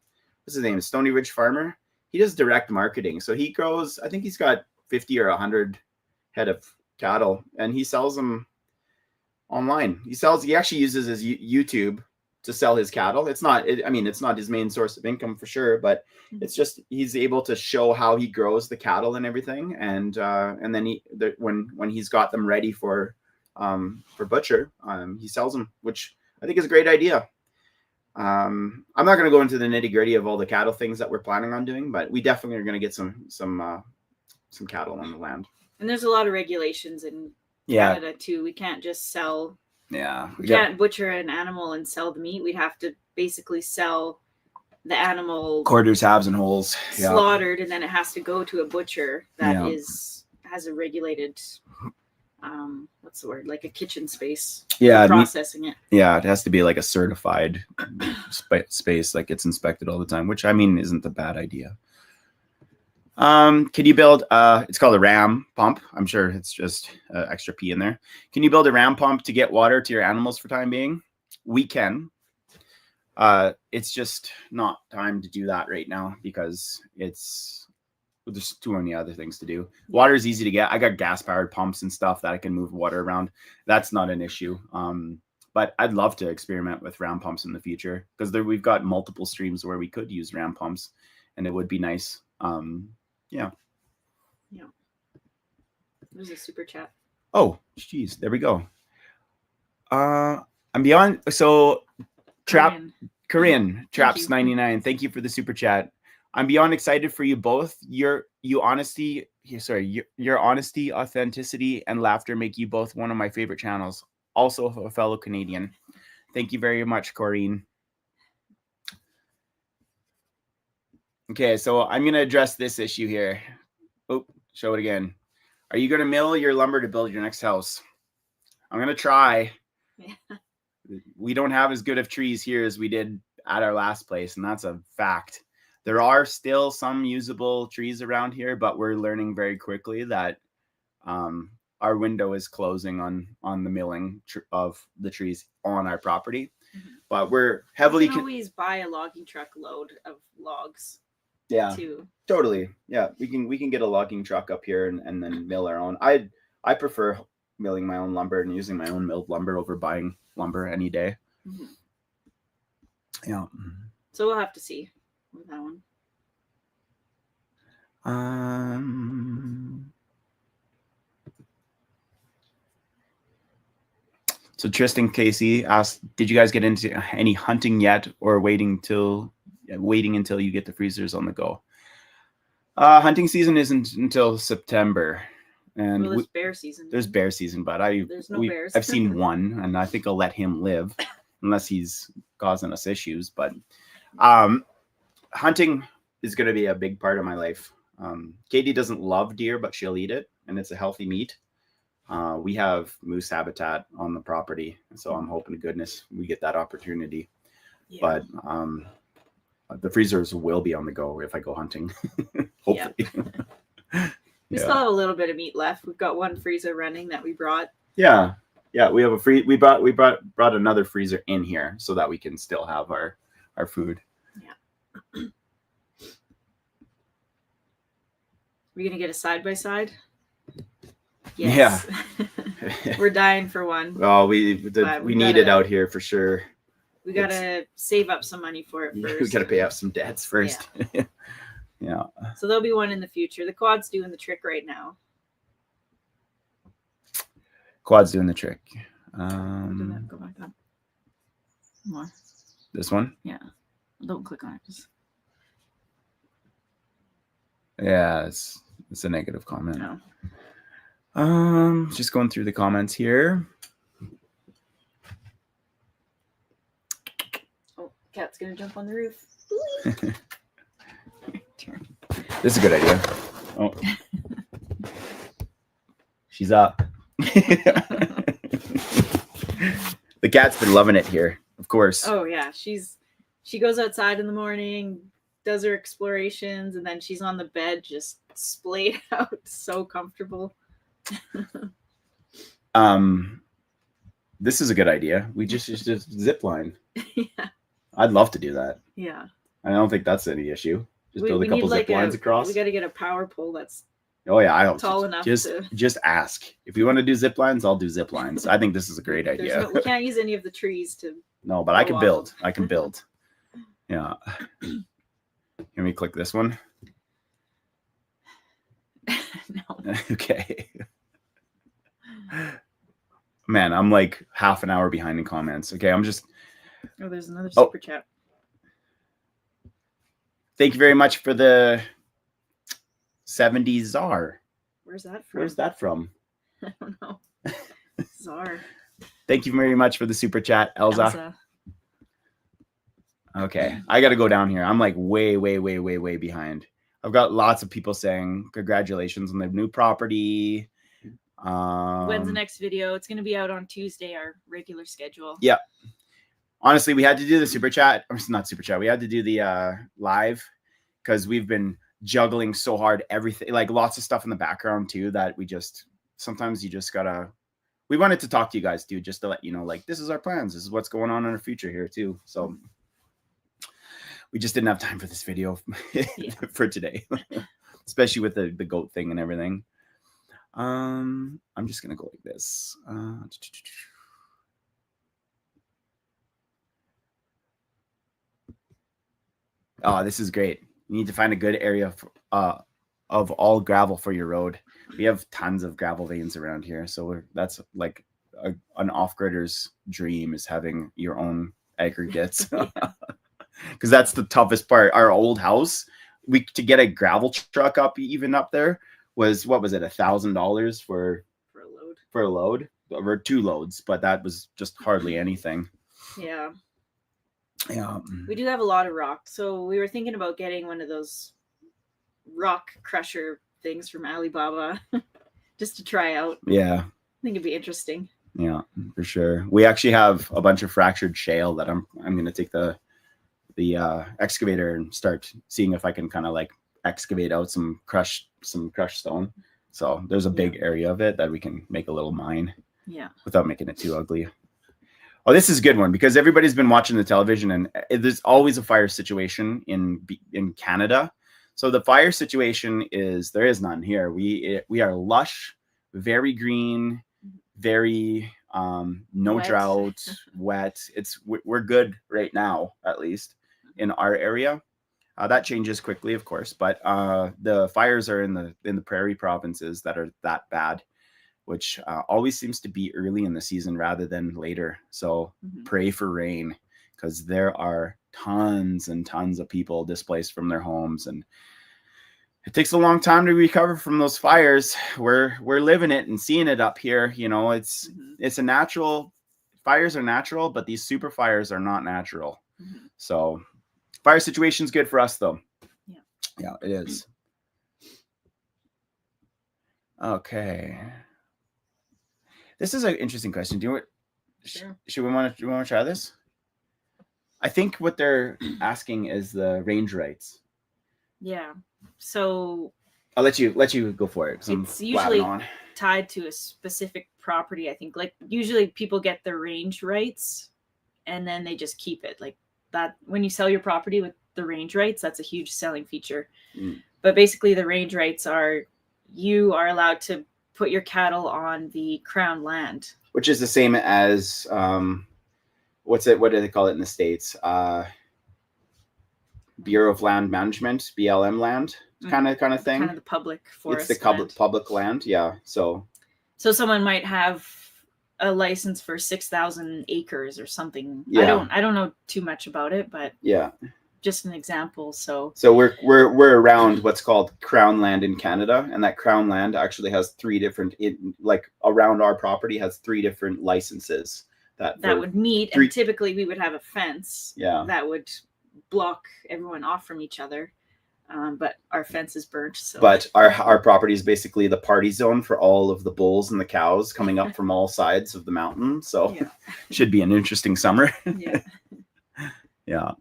Speaker 2: his name, Stony Ridge Farmer. He does direct marketing. So he grows, I think he's got 50 or 100 head of cattle, and he sells them online. He actually uses his YouTube to sell his cattle. It's not his main source of income for sure, but it's just he's able to show how he grows the cattle and everything, and then when he's got them ready for butcher, he sells them, which I think is a great idea. I'm not going to go into the nitty gritty of all the cattle things that we're planning on doing, but we definitely are going to get some cattle on the land. And
Speaker 1: there's a lot of regulations in Canada too. We can't just sell.
Speaker 2: Yeah,
Speaker 1: we can't butcher an animal and sell the meat. We'd have to basically sell the animal
Speaker 2: quarters, halves, and wholes,
Speaker 1: slaughtered, and then it has to go to a butcher that has a regulated, what's the word, like a kitchen space.
Speaker 2: Yeah,
Speaker 1: processing it.
Speaker 2: Yeah, it has to be like a certified space, like it's inspected all the time, which I mean isn't a bad idea. Can you build it's called a ram pump? I'm sure it's just extra P in there. Can you build a ram pump to get water to your animals for time being? We can. It's just not time to do that right now because there's too many other things to do. Water is easy to get. I got gas powered pumps and stuff that I can move water around. That's not an issue. But I'd love to experiment with ram pumps in the future because we've got multiple streams where we could use ram pumps, and it would be nice. Yeah.
Speaker 1: There's a super chat.
Speaker 2: Oh, geez, there we go. I'm beyond. So, Corinne, Traps 99. Thank you for the super chat. I'm beyond excited for you both. Your honesty, authenticity, and laughter make you both one of my favorite channels. Also a fellow Canadian. Thank you very much, Corinne. Okay, so I'm gonna address this issue here. Oh, show it again. Are you gonna mill your lumber to build your next house? I'm gonna try.
Speaker 1: Yeah.
Speaker 2: We don't have as good of trees here as we did at our last place, and that's a fact. There are still some usable trees around here, but we're learning very quickly that our window is closing on the milling of the trees on our property. Mm-hmm. But we're heavily.
Speaker 1: You can always buy a logging truck load of logs.
Speaker 2: Yeah, too. Totally. Yeah, we can get a logging truck up here and then mill our own. I prefer milling my own lumber and using my own milled lumber over buying lumber any day. Mm-hmm. Yeah.
Speaker 1: So we'll have to see with that one.
Speaker 2: So Tristan Casey asked, did you guys get into any hunting yet, or waiting until you get the freezers on the go? Hunting season isn't until September. And
Speaker 1: there's bear season.
Speaker 2: There's bear season, but
Speaker 1: there's no bears.
Speaker 2: I've seen one, and I think I'll let him live unless he's causing us issues. But hunting is going to be a big part of my life. Katie doesn't love deer, but she'll eat it, and it's a healthy meat. We have moose habitat on the property, so I'm hoping to goodness we get that opportunity. Yeah. But the freezers will be on the go if I go hunting. Hopefully.
Speaker 1: We still have a little bit of meat left. We've got one freezer running that we brought.
Speaker 2: Yeah. We have we brought another freezer in here so that we can still have our food.
Speaker 1: Yeah. We're gonna get a side-by-side. Yes. Yeah. We're dying for one.
Speaker 2: Well, we need it out here for sure.
Speaker 1: We gotta save up some money for it first.
Speaker 2: We gotta pay off some debts first. Yeah. Yeah.
Speaker 1: So there'll be one in the future. The quad's doing the trick right now.
Speaker 2: Quad's doing the trick.
Speaker 1: Go back up. More.
Speaker 2: This one?
Speaker 1: Yeah. Don't click on it. Just...
Speaker 2: Yeah, it's a negative comment. No. Just going through the comments here.
Speaker 1: Oh, cat's gonna jump on the roof.
Speaker 2: This is a good idea. Oh, she's up. The cat's been loving it here, of course.
Speaker 1: Oh yeah, she goes outside in the morning, does her explorations, and then she's on the bed just splayed out, so comfortable.
Speaker 2: This is a good idea. We just zip line.
Speaker 1: Yeah.
Speaker 2: I'd love to do that.
Speaker 1: Yeah.
Speaker 2: I don't think that's any issue. Just build a couple zip lines across.
Speaker 1: We got to get a power pole that's
Speaker 2: tall
Speaker 1: enough.
Speaker 2: Just ask. If you want to do zip lines, I'll do zip lines. I think this is a great idea.
Speaker 1: We can't use any of the trees to.
Speaker 2: No, but I can build. I can build. Yeah. Can we click this one?
Speaker 1: No.
Speaker 2: Okay. Man, I'm like half an hour behind in comments. Okay, I'm just.
Speaker 1: Oh, there's another super chat.
Speaker 2: Thank you very much for the 70s czar.
Speaker 1: Where's that from?
Speaker 2: Where's that from?
Speaker 1: I don't know. Czar.
Speaker 2: Thank you very much for the super chat, Elsa. Okay, I got to go down here. I'm like way behind. I've got lots of people saying congratulations on the new property.
Speaker 1: When's the next video? It's going to be out on Tuesday, our regular schedule.
Speaker 2: Yeah. Honestly, we had to do the super chat. Or not super chat. We had to do the live because we've been juggling so hard. Everything, like lots of stuff in the background too, that sometimes you just gotta. We wanted to talk to you guys too, just to let you know, like, this is our plans. This is what's going on in our future here too. So we just didn't have time for this video for today, especially with the goat thing and everything. I'm just gonna go like this. Oh, this is great. You need to find a good area of all gravel for your road. We have tons of gravel veins around here, so that's like an off-gridder's dream is having your own aggregates, because that's the toughest part. Our old house, to get a gravel truck up, even up there, was, what was it, $1,000 for a load, or 2 loads, but that was just hardly anything.
Speaker 1: Yeah.
Speaker 2: Yeah.
Speaker 1: We do have a lot of rock, so we were thinking about getting one of those rock crusher things from Alibaba just to try out.
Speaker 2: Yeah.
Speaker 1: I think it'd be interesting.
Speaker 2: Yeah, for sure. We actually have a bunch of fractured shale that I'm going to take the excavator and start seeing if I can kind of like excavate out some crushed stone. So there's a big area of it that we can make a little mine.
Speaker 1: Yeah.
Speaker 2: Without making it too ugly. Oh, this is a good one because everybody's been watching the television, and there's always a fire situation in Canada. So the fire situation there is none here. We are lush, very green, very no
Speaker 1: Wet.
Speaker 2: drought, wet. We're good right now, at least in our area. That changes quickly, of course, but the fires are in the prairie provinces that are that bad, which always seems to be early in the season rather than later. So pray for rain, because there are tons and tons of people displaced from their homes, and it takes a long time to recover from those fires. We're living it and seeing it up here. You know, it's a natural. Fires are natural, but these super fires are not natural. So fire situation's good for us, though. Yeah, it is. Okay. This is an interesting question. Do you want? Sure. Should we want to try this? I think what they're asking is the range rights.
Speaker 1: Yeah. So
Speaker 2: I'll let you go for it.
Speaker 1: It's usually tied to a specific property. I think, like, usually people get the range rights, and then they just keep it like that. When you sell your property with the range rights, that's a huge selling feature. But basically, the range rights are you are allowed to put your cattle on the crown land,
Speaker 2: which is the same as what do they call it in the States? Bureau of Land Management, BLM land kind of thing.
Speaker 1: Kind of the public forest.
Speaker 2: It's the public land, yeah. So
Speaker 1: someone might have a license for 6,000 acres or something. Yeah. I don't know too much about it, but yeah, just an example. So
Speaker 2: we're around what's called crown land in Canada, and that crown land actually has 3 different, like around our property has 3 different licenses that
Speaker 1: would meet, and typically we would have a fence that would block everyone off from each other. But our fence is burnt. So. But
Speaker 2: our property is basically the party zone for all of the bulls and the cows coming up from all sides of the mountain. So should be an interesting summer. Yeah.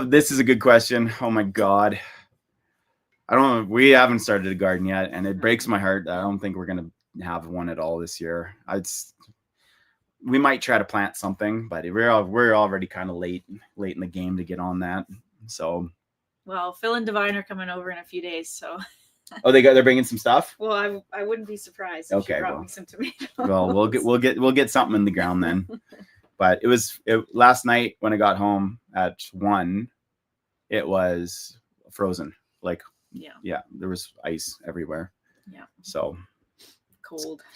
Speaker 2: This is a good question. Oh my God. I don't know. We haven't started a garden yet, and it breaks my heart that I don't think we're going to have one at all this year. We might try to plant something, but we're already kind of late in the game to get on that. So,
Speaker 1: well, Phil and Divine are coming over in a few days, so.
Speaker 2: Oh, they're bringing some stuff.
Speaker 1: Well, I wouldn't be surprised if she brought me some tomatoes.
Speaker 2: Well, we'll get something in the ground then. But last night when I got home at 1, it was frozen. Like there was ice everywhere. Yeah. So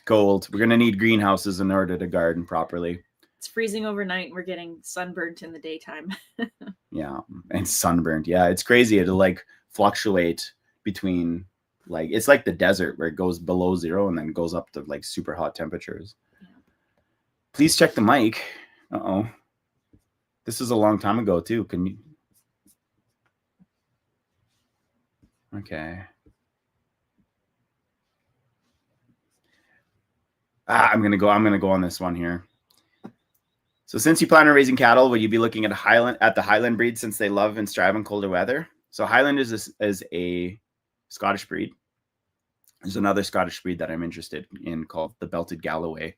Speaker 2: cold. We're gonna need greenhouses in order to garden properly.
Speaker 1: It's freezing overnight. We're getting sunburnt in the daytime.
Speaker 2: Yeah, and sunburnt. Yeah, it's crazy to like fluctuate between, like, it's like the desert where it goes below 0 and then goes up to like super hot temperatures. Yeah. Please check the mic. Uh-oh. This is a long time ago too. Can you? Okay. I'm gonna go on this one here. So since you plan on raising cattle, will you be looking at the Highland breed, since they love and strive in colder weather? So Highland is a Scottish breed. There's another Scottish breed that I'm interested in called the Belted Galloway,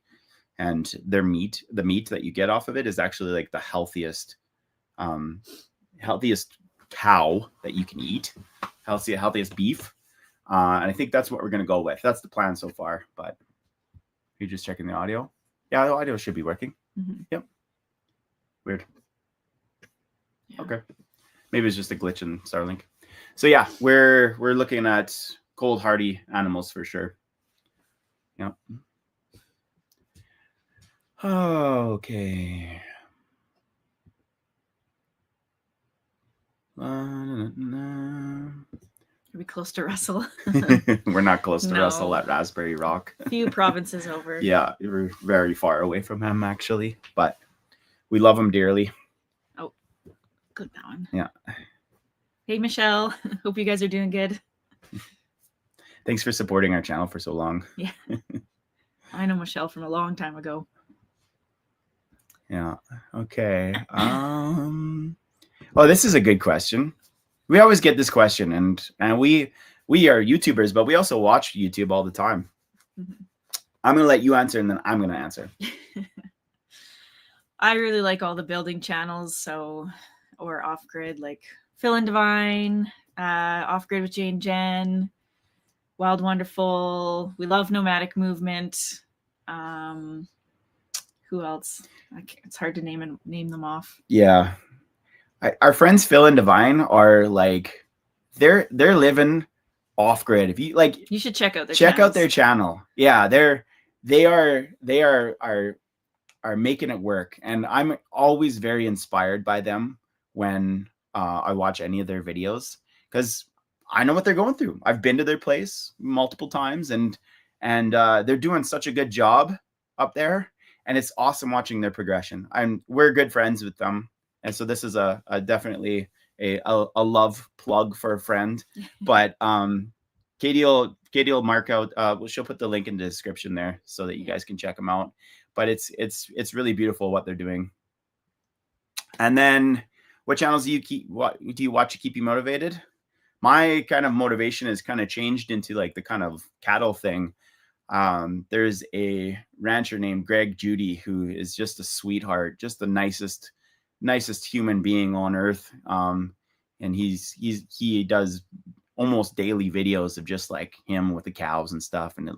Speaker 2: and the meat that you get off of it is actually like the healthiest cow that you can eat, healthiest beef, and I think that's what we're gonna go with. That's the plan so far. But you're just checking the audio. Yeah, the audio should be working. Yep. Weird. Yeah. Okay. Maybe it's just a glitch in Starlink. So yeah, we're looking at cold hardy animals for sure. Yeah. Okay.
Speaker 1: Are we close to Russell?
Speaker 2: We're not close to
Speaker 1: No.
Speaker 2: Russell at Raspberry Rock.
Speaker 1: Few provinces over.
Speaker 2: Yeah, we're very far away from him actually, but we love him dearly.
Speaker 1: Oh, click that one.
Speaker 2: Yeah.
Speaker 1: Hey, Michelle. Hope you guys are doing good.
Speaker 2: Thanks for supporting our channel for so long.
Speaker 1: Yeah. I know Michelle from a long time ago.
Speaker 2: Yeah. Okay. Oh, this is a good question. We always get this question, and we are YouTubers, but we also watch YouTube all the time. Mm-hmm. I'm gonna let you answer, and then I'm gonna answer.
Speaker 1: I really like all the building channels, or Offgrid, like Phil and Divine, Offgrid with Jane Jen, Wild Wonderful. We love Nomadic Movement. Who else? It's hard to name them off.
Speaker 2: Yeah, our friends Phil and Divine are like they're living off grid. If you like,
Speaker 1: you should check out
Speaker 2: their channel. Yeah, they are making it work, and I'm always very inspired by them when I watch any of their videos, because I know what they're going through. I've been to their place multiple times, and they're doing such a good job up there, and it's awesome watching their progression. We're good friends with them, and so this is a definitely a love plug for a friend. But Katie will mark out. She'll put the link in the description there so that you guys can check them out. But it's really beautiful what they're doing. And then, what channels do you watch to keep you motivated? My kind of motivation has kind of changed into like the kind of cattle thing. There's a rancher named Greg Judy who is just a sweetheart, just the nicest human being on earth. And he does almost daily videos of just like him with the cows and stuff, and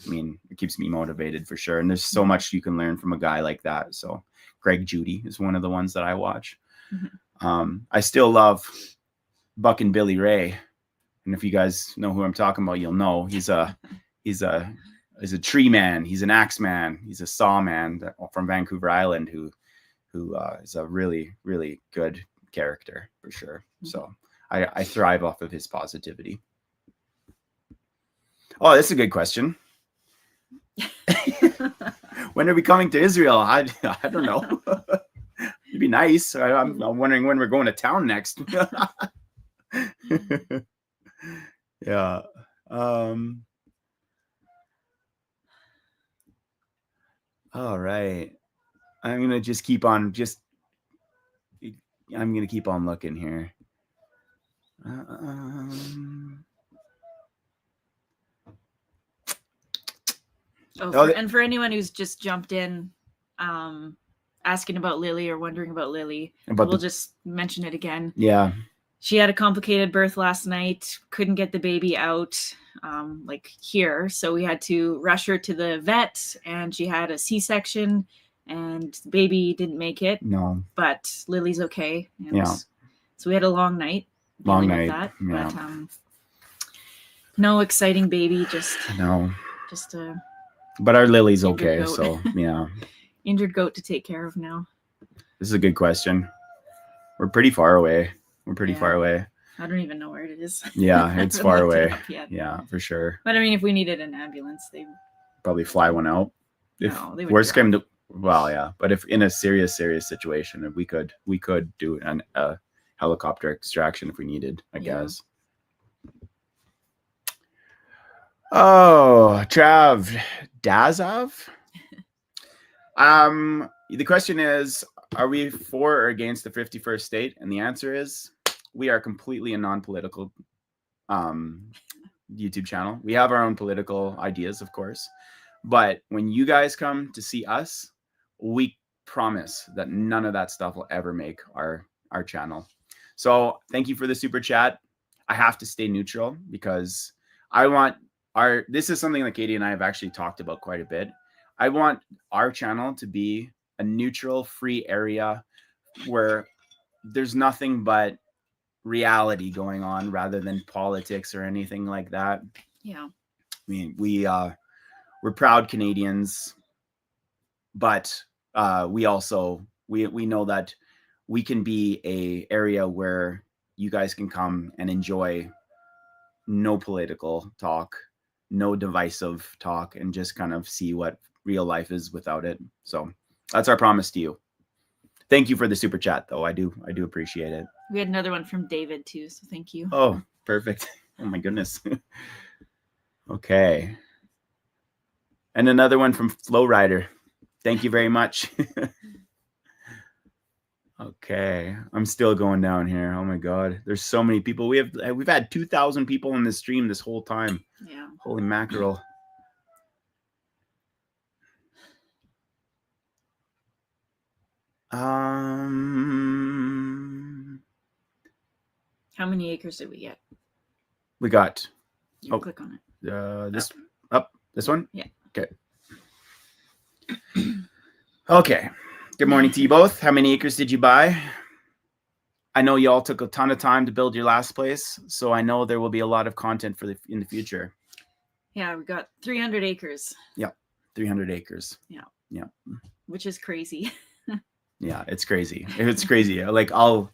Speaker 2: it keeps me motivated for sure. And there's so much you can learn from a guy like that. So Greg Judy is one of the ones that I watch. Mm-hmm. I still love Buck and Billy Ray, and if you guys know who I'm talking about, you'll know he's a tree man, he's an axe man, he's a saw man from Vancouver Island who is a really, really good character for sure. Mm-hmm. So I thrive off of his positivity. Oh, that's a good question. When are we coming to Israel? I don't know. It'd be nice. I'm wondering when we're going to town next. Yeah. All right. I'm gonna just keep on looking here.
Speaker 1: And for anyone who's just jumped in, asking about Lily or wondering about Lily, we'll just mention it again.
Speaker 2: Yeah.
Speaker 1: She had a complicated birth last night, couldn't get the baby out, here. So we had to rush her to the vet, and she had a C-section, and the baby didn't make it.
Speaker 2: No.
Speaker 1: But Lily's okay. And
Speaker 2: yeah.
Speaker 1: So we had a long night.
Speaker 2: Long night.
Speaker 1: That,
Speaker 2: yeah.
Speaker 1: But no exciting baby, just
Speaker 2: but our Lily's okay, goat. So yeah.
Speaker 1: Injured goat to take care of now.
Speaker 2: This is a good question. We're pretty far away. Far away.
Speaker 1: I don't even know where it is.
Speaker 2: Yeah, it's far away. Yeah, for sure.
Speaker 1: But if we needed an ambulance, they
Speaker 2: probably fly one out. If worst came to, well, yeah. But if in a serious situation, if we could do a helicopter extraction if we needed, I guess. Oh, Trav Dazov. The question is, are we for or against the 51st state? And the answer is, we are completely a non-political YouTube channel. We have our own political ideas, of course. But when you guys come to see us, we promise that none of that stuff will ever make our channel. So thank you for the super chat. I have to stay neutral because I want this is something that Katie and I have actually talked about quite a bit. I want our channel to be a neutral, free area where there's nothing but reality going on rather than politics or anything like that.
Speaker 1: Yeah.
Speaker 2: I mean, we're proud Canadians, but we also we know that we can be a area where you guys can come and enjoy no political talk, no divisive talk, and just kind of see what real life is without it. So that's our promise to you. Thank you for the super chat, though. I do appreciate it.
Speaker 1: We had another one from David too, so thank you.
Speaker 2: Oh, perfect. Oh my goodness. Okay. And another one from Flowrider. Thank you very much. Okay, I'm still going down here. Oh my god, there's so many people. We've had 2,000 people in this stream this whole time.
Speaker 1: Yeah.
Speaker 2: Holy mackerel.
Speaker 1: How many acres did we get?
Speaker 2: We got.
Speaker 1: You click on it.
Speaker 2: This one.
Speaker 1: Yeah.
Speaker 2: Okay. Okay. Good morning to you both. How many acres did you buy? I know you all took a ton of time to build your last place, so I know there will be a lot of content in the future.
Speaker 1: Yeah, we got 300 acres.
Speaker 2: Yeah, 300 acres.
Speaker 1: Yeah.
Speaker 2: Yeah.
Speaker 1: Which is crazy.
Speaker 2: Yeah, it's crazy. It's crazy. Like, I'll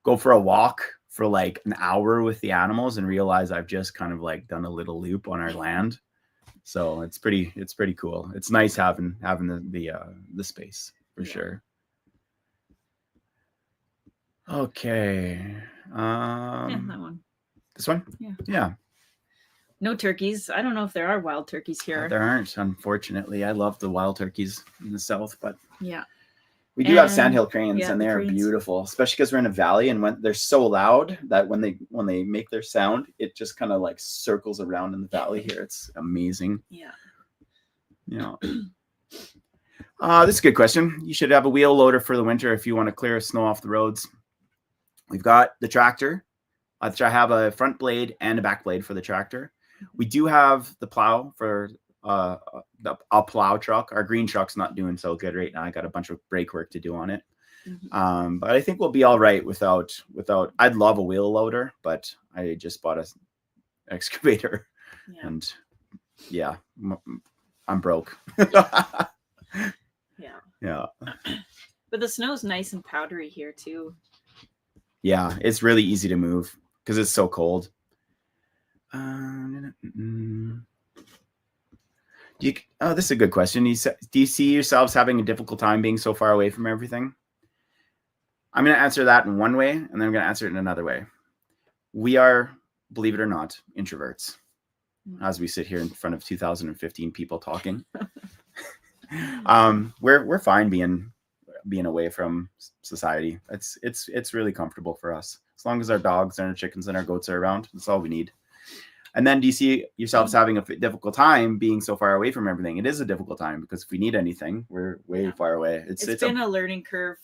Speaker 2: go for a walk for like an hour with the animals and realize I've just kind of like done a little loop on our land. So it's pretty cool. It's nice having the space for sure. Okay.
Speaker 1: Yeah, that one.
Speaker 2: This one?
Speaker 1: Yeah.
Speaker 2: Yeah.
Speaker 1: No turkeys. I don't know if there are wild turkeys here.
Speaker 2: There aren't, unfortunately. I love the wild turkeys in the south, but
Speaker 1: yeah.
Speaker 2: We do have sandhill cranes,
Speaker 1: yeah,
Speaker 2: and they are
Speaker 1: cranes.
Speaker 2: beautiful, especially because we're in a valley, and when they're so loud that when they make their sound, it just kind of like circles around in the valley here. It's amazing.
Speaker 1: Yeah.
Speaker 2: Yeah. This is a good question. You should have a wheel loader for the winter if you want to clear snow off the roads. We've got the tractor. I have a front blade and a back blade for the tractor. We do have the plow for a plow truck. Our green truck's not doing so good right now. I got a bunch of brake work to do on it. Mm-hmm. But I think we'll be all right without. I'd love a wheel loader, but I just bought an excavator, and yeah, I'm broke. Yeah.
Speaker 1: But the snow's nice and powdery here too.
Speaker 2: Yeah, it's really easy to move because it's so cold. This is a good question. Do you see yourselves having a difficult time being so far away from everything? I'm going to answer that in one way, and then I'm going to answer it in another way. We are, believe it or not, introverts. As we sit here in front of 2015 people talking, we're fine being away from society. It's really comfortable for us as long as our dogs and our chickens and our goats are around. That's all we need. And then do you see yourselves having a difficult time being so far away from everything? It is a difficult time because if we need anything, we're way far away. It's been a learning curve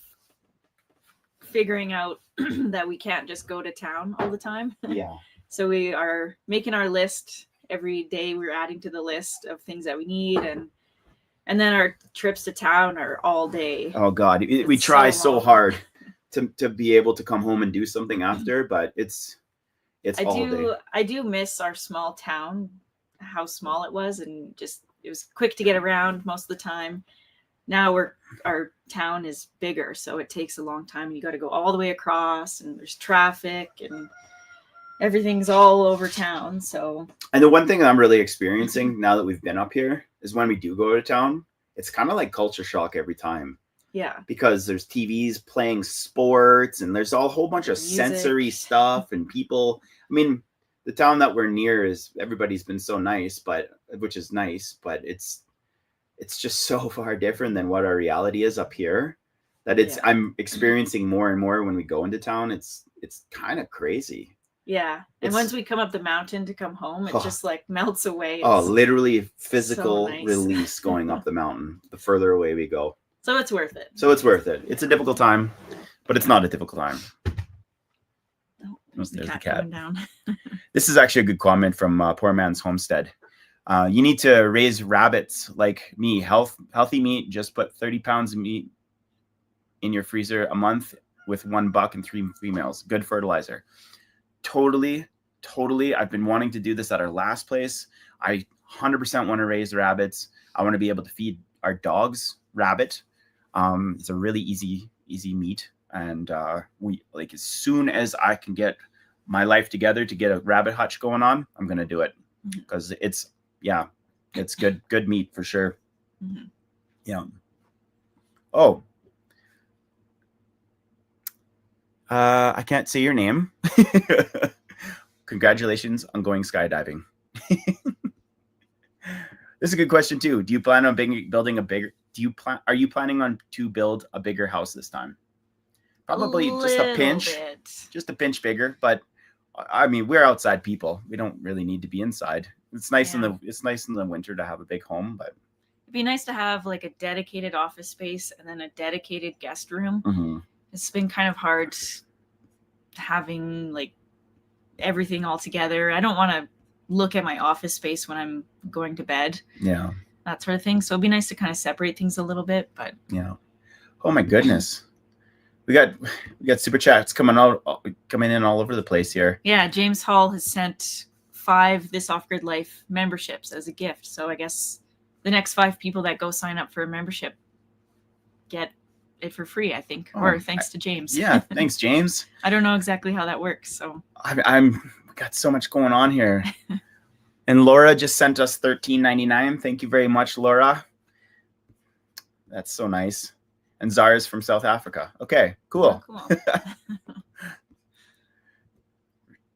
Speaker 1: figuring out that we can't just go to town all the time.
Speaker 2: Yeah.
Speaker 1: So we are making our list every day. We're adding to the list of things that we need, and then our trips to town are all day.
Speaker 2: Oh God, we try so hard to be able to come home and do something after, but it's all day.
Speaker 1: I do miss our small town, how small it was, and just it was quick to get around most of the time. Now our town is bigger, so it takes a long time. You got to go all the way across, and there's traffic, and everything's all over town. So,
Speaker 2: and the one thing I'm really experiencing now that we've been up here is when we do go to town, it's kind of like culture shock every time.
Speaker 1: Yeah.
Speaker 2: Because there's TVs playing sports, and there's a whole bunch of sensory stuff, and people. I mean, the town that we're near everybody's been so nice, which is nice, but it's just so far different than what our reality is up here that I'm experiencing more and more when we go into town. It's kind of crazy.
Speaker 1: Yeah. And once we come up the mountain to come home, it just like melts away.
Speaker 2: Literally physical release going up the mountain, the further away we go.
Speaker 1: So it's worth it.
Speaker 2: It's a difficult time, but it's not a difficult time.
Speaker 1: There's the cat. Down.
Speaker 2: This is actually a good comment from Poor Man's Homestead. You need to raise rabbits like me. Healthy meat. Just put 30 pounds of meat in your freezer a month with 1 buck and 3 females. Good fertilizer. Totally. I've been wanting to do this at our last place. I 100% want to raise rabbits. I want to be able to feed our dogs rabbit. It's a really easy meat. And we like, as soon as I can get my life together to get a rabbit hutch going on, I'm going to do it, because it's good meat for sure.
Speaker 1: Mm-hmm.
Speaker 2: Yeah. Oh, I can't say your name. Congratulations on going skydiving. This is a good question too. Do you plan on building a bigger? Are you planning on to build a bigger house this time? Probably just a pinch bigger. But I mean, we're outside people. We don't really need to be inside. It's nice in the winter to have a big home, but
Speaker 1: it'd be nice to have like a dedicated office space and then a dedicated guest room.
Speaker 2: Mm-hmm.
Speaker 1: It's been kind of hard having like everything all together. I don't want to look at my office space when I'm going to bed.
Speaker 2: Yeah.
Speaker 1: That sort of thing. So it'd be nice to kind of separate things a little bit, but
Speaker 2: yeah. Oh my goodness. We got super chats coming in all over the place here.
Speaker 1: Yeah, James Hall has sent 5 This Offgrid Life memberships as a gift. So I guess the next 5 people that go sign up for a membership get it for free, I think. Or thanks to James.
Speaker 2: Yeah, thanks, James.
Speaker 1: I don't know exactly how that works. So
Speaker 2: I'm got so much going on here. And Laura just sent us $13.99. Thank you very much, Laura. That's so nice. And Zara's from South Africa. Okay, cool.
Speaker 1: Oh, cool.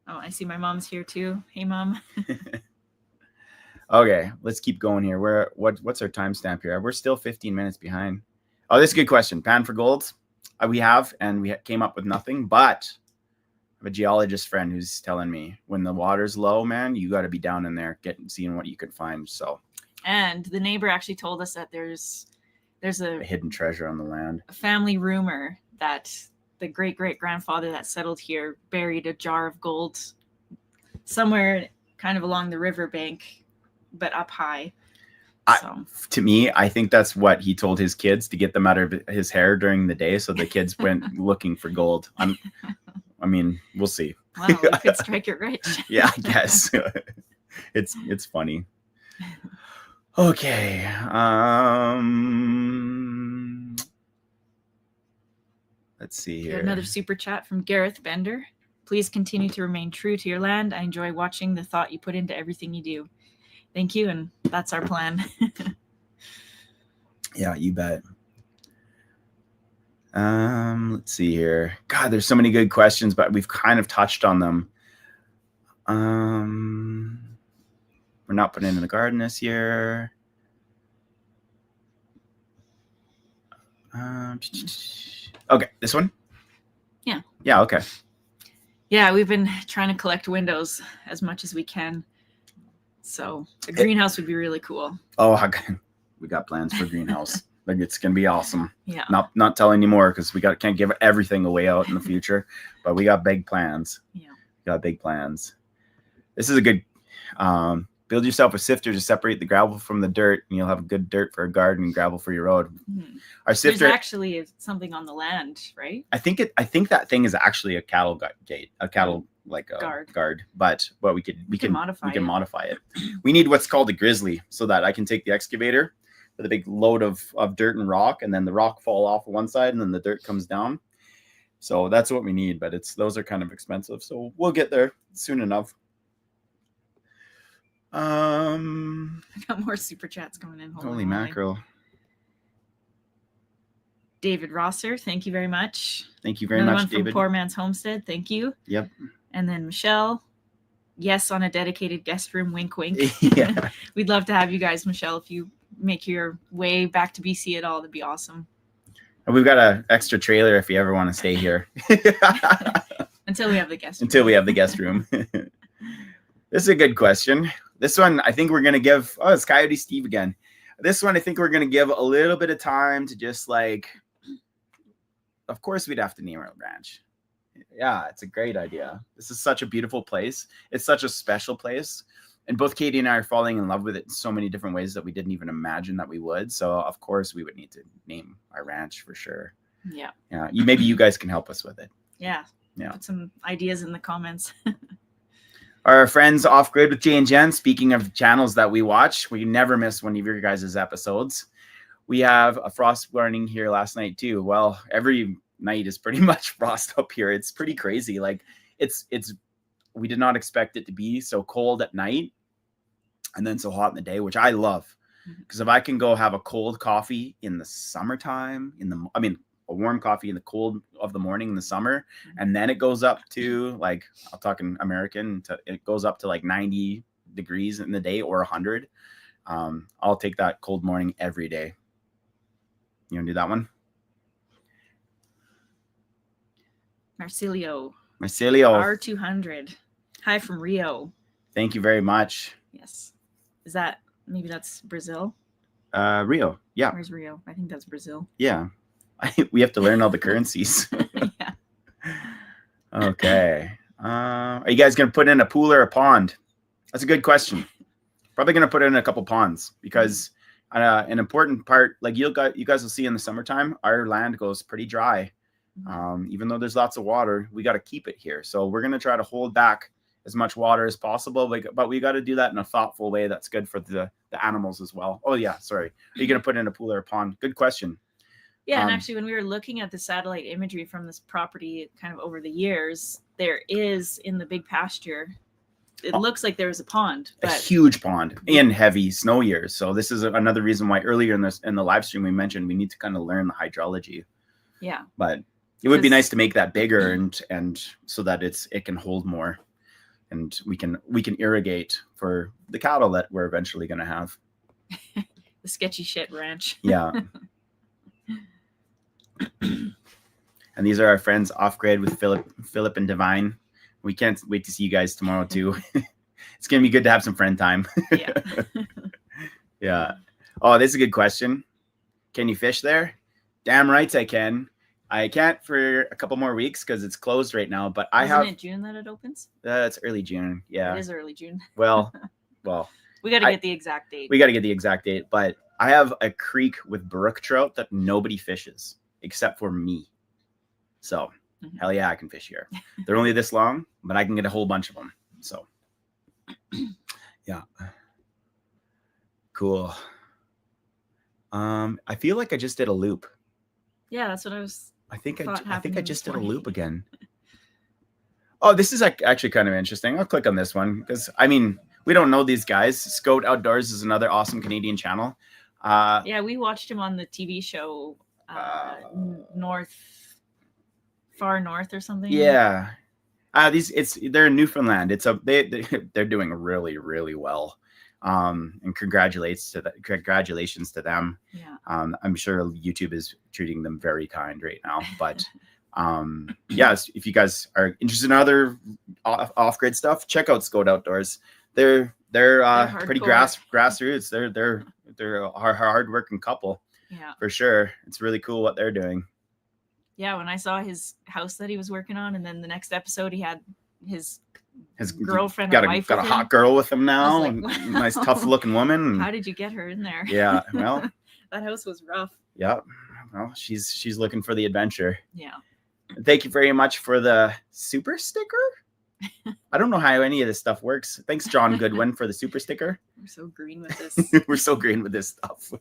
Speaker 1: Oh, I see my mom's here too. Hey, Mom.
Speaker 2: Okay, let's keep going here. What's our timestamp here? We're still 15 minutes behind. Oh, this is a good question. Pan for gold. We came up with nothing, but I have a geologist friend who's telling me when the water's low, man, you got to be down in there seeing what you could find. So,
Speaker 1: and the neighbor actually told us that there's a
Speaker 2: hidden treasure on the land.
Speaker 1: A family rumor that the great-great-grandfather that settled here buried a jar of gold somewhere kind of along the riverbank, but up high.
Speaker 2: To me, I think that's what he told his kids to get them out of his hair during the day. So the kids went looking for gold. I mean, we'll see.
Speaker 1: Wow, we could strike it rich.
Speaker 2: Yeah, I guess. It's funny. Okay. Let's see here.
Speaker 1: Another super chat from Gareth Bender. Please continue to remain true to your land. I enjoy watching the thought you put into everything you do. Thank you, and that's our plan.
Speaker 2: Yeah, you bet. Let's see here. God, there's so many good questions, but we've kind of touched on them. We're not putting in the garden this year. Okay, this one?
Speaker 1: Yeah.
Speaker 2: Yeah, okay.
Speaker 1: Yeah, we've been trying to collect windows as much as we can. So the greenhouse would be really cool.
Speaker 2: Oh, we got plans for greenhouse. Like, it's gonna be awesome.
Speaker 1: Yeah.
Speaker 2: Not telling you more because can't give everything away out in the future, but we got big plans.
Speaker 1: Yeah.
Speaker 2: We got big plans. This is a good. Build yourself a sifter to separate the gravel from the dirt, and you'll have good dirt for a garden and gravel for your road.
Speaker 1: Mm-hmm.
Speaker 2: Our sifter
Speaker 1: There's actually something on the land, right?
Speaker 2: I think that thing is actually a cattle gate, a cattle like a guard. But we can modify it. We need what's called a grizzly so that I can take the excavator with a big load of dirt and rock, and then the rock fall off one side and then the dirt comes down. So that's what we need, but those are kind of expensive. So we'll get there soon enough.
Speaker 1: I got more super chats coming in.
Speaker 2: Holy mackerel.
Speaker 1: David Rosser, thank you very much.
Speaker 2: Thank you very
Speaker 1: Another
Speaker 2: much,
Speaker 1: one
Speaker 2: David.
Speaker 1: From Poor Man's Homestead, thank you.
Speaker 2: Yep.
Speaker 1: And then Michelle, yes, on a dedicated guest room, wink, wink.
Speaker 2: Yeah.
Speaker 1: We'd love to have you guys, Michelle, if you make your way back to BC at all, that'd be awesome.
Speaker 2: And we've got an extra trailer if you ever want to stay here.
Speaker 1: Until we have the guest room.
Speaker 2: Until we have the guest room. This is a good question. This one, I think we're going to give, it's Coyote Steve again. This one, I think we're going to give a little bit of time to just of course we'd have to name our ranch. Yeah, it's a great idea. This is such a beautiful place. It's such a special place. And both Katie and I are falling in love with it in so many different ways that we didn't even imagine that we would. So, of course, we would need to name our ranch for sure.
Speaker 1: Yeah.
Speaker 2: Yeah, maybe you guys can help us with it.
Speaker 1: Yeah.
Speaker 2: Yeah.
Speaker 1: Put some ideas in the comments.
Speaker 2: Our friends Offgrid with Jay and Jen. Speaking of channels that we watch, we never miss one of your guys' episodes. We have a frost warning here last night too. Well, every night is pretty much frost up here. It's pretty crazy. Like it's we did not expect it to be so cold at night and then so hot in the day, which I love. Because if I can go have a cold coffee in the summertime, a warm coffee in the cold of the morning in the summer, and then it goes up to like, I'm talking American, it goes up to like 90 degrees in the day or 100. I'll take that cold morning every day. You want to do that one?
Speaker 1: Marcilio. R200. Hi from Rio.
Speaker 2: Thank you very much.
Speaker 1: Yes. Maybe that's Brazil?
Speaker 2: Rio. Yeah.
Speaker 1: Where's Rio? I think that's Brazil.
Speaker 2: Yeah. We have to learn all the currencies.
Speaker 1: Yeah.
Speaker 2: Okay. Are you guys going to put in a pool or a pond? That's a good question. Probably going to put in a couple ponds because an important part, like you guys will see in the summertime, our land goes pretty dry. Even though there's lots of water, we got to keep it here. So we're going to try to hold back as much water as possible, but we got to do that in a thoughtful way that's good for the animals as well. Oh yeah, sorry. Are you going to put in a pool or a pond? Good question.
Speaker 1: Yeah, and actually when we were looking at the satellite imagery from this property kind of over the years, there is in the big pasture, it looks like there was a pond.
Speaker 2: A huge pond in heavy snow years. So this is another reason why earlier in the live stream we mentioned we need to kind of learn the hydrology.
Speaker 1: Yeah.
Speaker 2: But it would be nice to make that bigger and so that it can hold more. And we can irrigate for the cattle that we're eventually going to have.
Speaker 1: The sketchy shit ranch.
Speaker 2: Yeah. And these are our friends Offgrid with Philip and Divine. We can't wait to see you guys tomorrow too. It's going to be good to have some friend time.
Speaker 1: Yeah.
Speaker 2: Yeah. Oh, this is a good question. Can you fish there? Damn right I can. I can't for a couple more weeks because it's closed right now. But
Speaker 1: Isn't it June that it opens?
Speaker 2: It's early June. Yeah,
Speaker 1: it is early June.
Speaker 2: Well,
Speaker 1: we got to get the exact date.
Speaker 2: We got to get the exact date. But I have a creek with brook trout that nobody fishes except for me. So hell yeah, I can fish here. They're only this long, but I can get a whole bunch of them. So yeah, cool. I feel like I just did a loop.
Speaker 1: Yeah, that's what I was.
Speaker 2: I think I just did a loop again. Oh, this is actually kind of interesting. I'll click on this one because we don't know these guys. Scout Outdoors is another awesome Canadian channel.
Speaker 1: Yeah, we watched him on the TV show Far North or something.
Speaker 2: Yeah. They're in Newfoundland. They're doing really, really well. And congratulations to them. Yeah. I'm sure YouTube is treating them very kind right now, but yes, if you guys are interested in other off-grid stuff, check out Scout Outdoors. They're pretty grassroots. They're a hard-working couple. Yeah, for sure. It's really cool what they're doing.
Speaker 1: Yeah, when I saw his house that he was working on, and then the next episode he had his girlfriend
Speaker 2: got a hot girl with him now, like, nice tough looking woman.
Speaker 1: How did you get her in there?
Speaker 2: Yeah, well,
Speaker 1: that house was rough.
Speaker 2: Yeah, well, she's looking for the adventure.
Speaker 1: Yeah.
Speaker 2: Thank you very much for the super sticker. I don't know how any of this stuff works. Thanks, John Goodwin, for the super sticker.
Speaker 1: We're so green with this.
Speaker 2: We're so green with this stuff.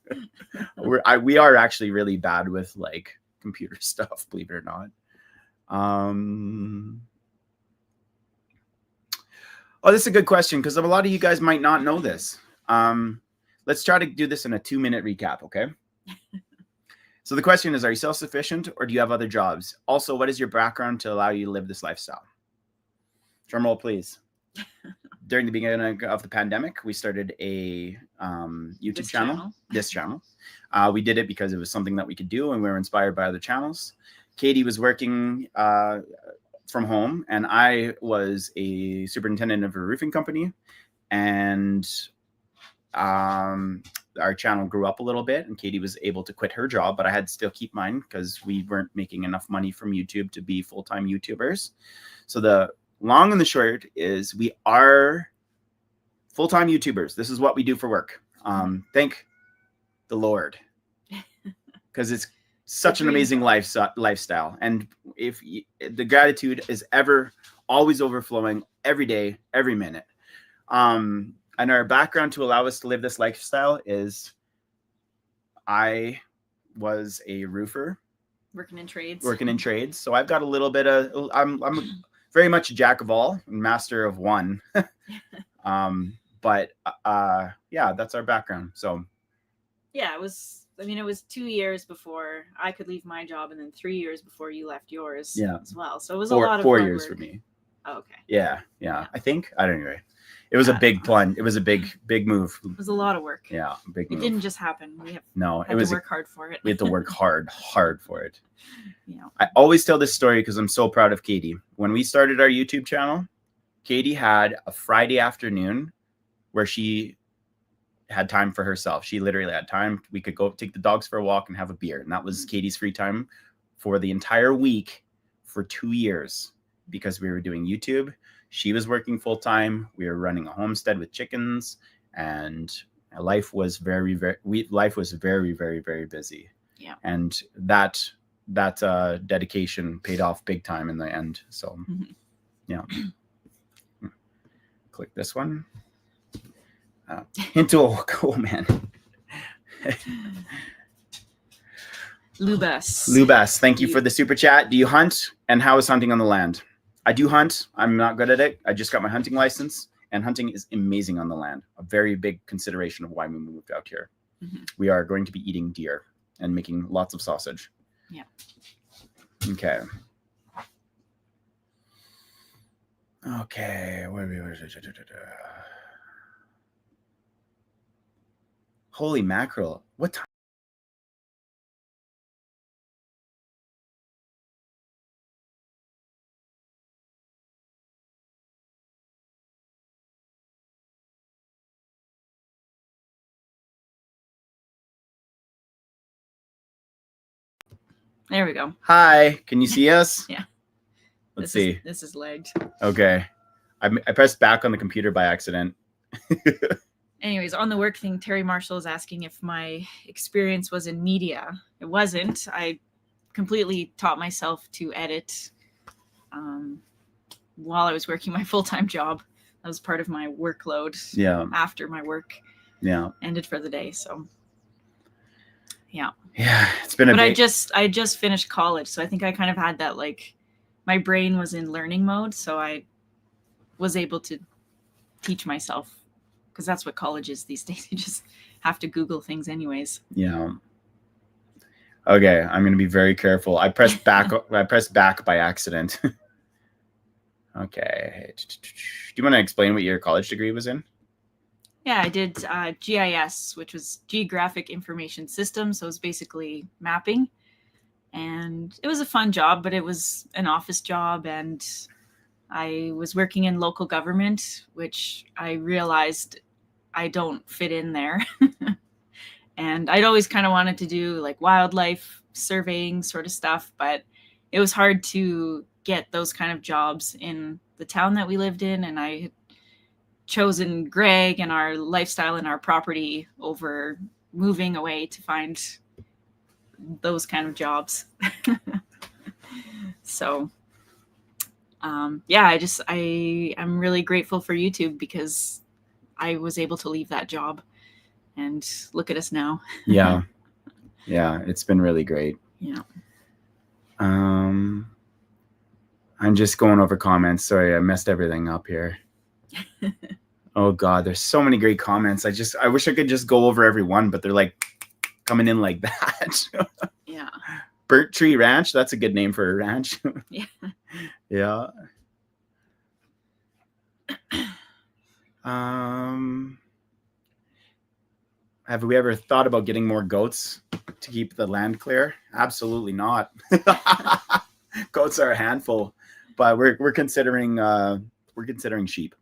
Speaker 2: We are actually really bad with like computer stuff, believe it or not. Oh, this is a good question because a lot of you guys might not know this. Let's try to do this in a 2-minute recap, okay? So the question is, are you self-sufficient or do you have other jobs? Also, what is your background to allow you to live this lifestyle? Drum roll, please. During the beginning of the pandemic, we started a YouTube channel. This channel. We did it because it was something that we could do and we were inspired by other channels. Katie was working from home and I was a superintendent of a roofing company, and our channel grew up a little bit and Katie was able to quit her job, but I had to still keep mine because we weren't making enough money from YouTube to be full-time YouTubers. So the long and the short is we are full-time YouTubers. This is what we do for work. Thank the Lord, because it's such an amazing lifestyle. And if the gratitude is always overflowing every day, every minute. And our background to allow us to live this lifestyle is I was a roofer.
Speaker 1: Working in trades. So
Speaker 2: I've got a little bit of, I'm very much a jack of all and master of one. But yeah, that's our background. So
Speaker 1: yeah, it was 2 years before I could leave my job, and then 3 years before you left yours as well. So it was a lot of
Speaker 2: 4
Speaker 1: hard
Speaker 2: years
Speaker 1: work.
Speaker 2: for me.
Speaker 1: Oh, okay.
Speaker 2: Yeah. I think, I don't know. It was a big plunge. It was a big move.
Speaker 1: It was a lot of work.
Speaker 2: Yeah, big move.
Speaker 1: It didn't just happen. We had to work hard for it.
Speaker 2: We had to work hard for it.
Speaker 1: Yeah.
Speaker 2: I always tell this story because I'm so proud of Katie. When we started our YouTube channel, Katie had a Friday afternoon where she had time for herself. She literally had time. We could go take the dogs for a walk and have a beer. And that was Katie's free time for the entire week for 2 years because we were doing YouTube. She was working full time. We were running a homestead with chickens, and life was very, very busy. Yeah. And that dedication paid off big time in the end. So, yeah. Click this one. Oh man. Lubas, thank you for the super chat. Do you hunt, and how is hunting on the land? I do hunt. I'm not good at it. I just got my hunting license, and hunting is amazing on the land. A very big consideration of why we moved out here. We are going to be eating deer and making lots of sausage.
Speaker 1: Yeah.
Speaker 2: Okay. Holy mackerel. What time?
Speaker 1: There we go.
Speaker 2: Hi, can you see us?
Speaker 1: Yeah.
Speaker 2: Let's see.
Speaker 1: This is lagged.
Speaker 2: Okay. I pressed back on the computer by accident.
Speaker 1: Anyways, on the work thing, Terry Marshall is asking if my experience was in media. It wasn't. I completely taught myself to edit while I was working my full-time job. That was part of my workload after my work ended for the day. So yeah,
Speaker 2: it's been
Speaker 1: I just finished college, so I think I kind of had that, like, my brain was in learning mode, so I was able to teach myself, because that's what college is these days. You just have to Google things anyways.
Speaker 2: Yeah. Okay, I'm gonna be very careful. I pressed back. I pressed back by accident. Okay. Do you want to explain what your college degree was in?
Speaker 1: Yeah, I did GIS, which was Geographic Information Systems. So it was basically mapping. And it was a fun job, but it was an office job. And I was working in local government, which I realized I don't fit in there. And I'd always kind of wanted to do like wildlife surveying sort of stuff, but it was hard to get those kind of jobs in the town that we lived in. And I had chosen Greg and our lifestyle and our property over moving away to find those kind of jobs. So I'm really grateful for YouTube, because I was able to leave that job, and look at us now.
Speaker 2: Yeah, it's been really great.
Speaker 1: Yeah.
Speaker 2: I'm just going over comments. Sorry, I messed everything up here. Oh God, there's so many great comments. I wish I could just go over every one, but they're like coming in like that.
Speaker 1: Yeah.
Speaker 2: Burnt Tree Ranch. That's a good name for a ranch.
Speaker 1: Yeah.
Speaker 2: Yeah. Have we ever thought about getting more goats to keep the land clear? Absolutely not. Goats are a handful, but we're considering sheep.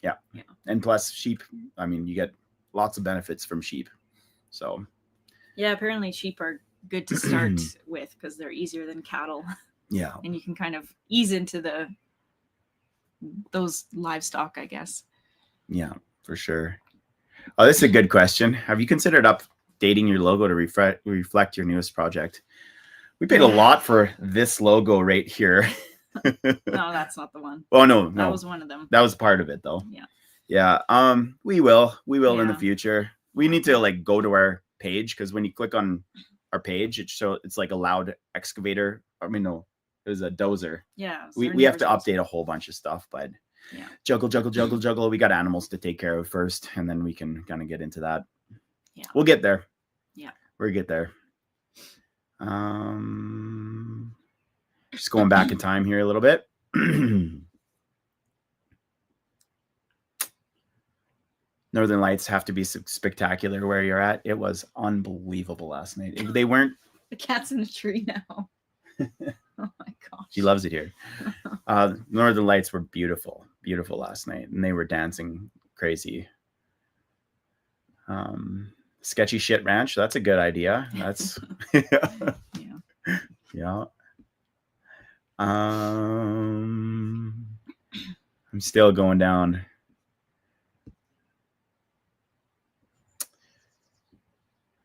Speaker 2: Yeah. And plus sheep, I mean, you get lots of benefits from sheep. So
Speaker 1: yeah, apparently sheep are good to start with, because they're easier than cattle.
Speaker 2: Yeah.
Speaker 1: And you can kind of ease into those livestock, I guess.
Speaker 2: Yeah, for sure. Oh, this is a good question. Have you considered updating your logo to reflect your newest project? We paid a lot for this logo right here.
Speaker 1: No, that's not the one.
Speaker 2: Oh no,
Speaker 1: That was one of them.
Speaker 2: That was part of it though.
Speaker 1: Yeah.
Speaker 2: Yeah. We will in the
Speaker 1: Yeah.
Speaker 2: future. We need to like go to our page, because when you click on our page, it's like a loud excavator. I mean, no, it was a dozer.
Speaker 1: Yeah.
Speaker 2: We have to update a whole bunch of stuff, but
Speaker 1: yeah.
Speaker 2: Juggle. We got animals to take care of first, and then we can kind of get into that.
Speaker 1: Yeah.
Speaker 2: We'll get there.
Speaker 1: Yeah.
Speaker 2: We'll get there. Just going back in time here a little bit. Northern Lights have to be spectacular where you're at. It was unbelievable last night. They weren't.
Speaker 1: The cat's in the tree now. Oh my gosh.
Speaker 2: She loves it here. Northern Lights were beautiful last night, and they were dancing crazy. Sketchy Shit Ranch. That's a good idea. That's
Speaker 1: Yeah.
Speaker 2: yeah. I'm still going down.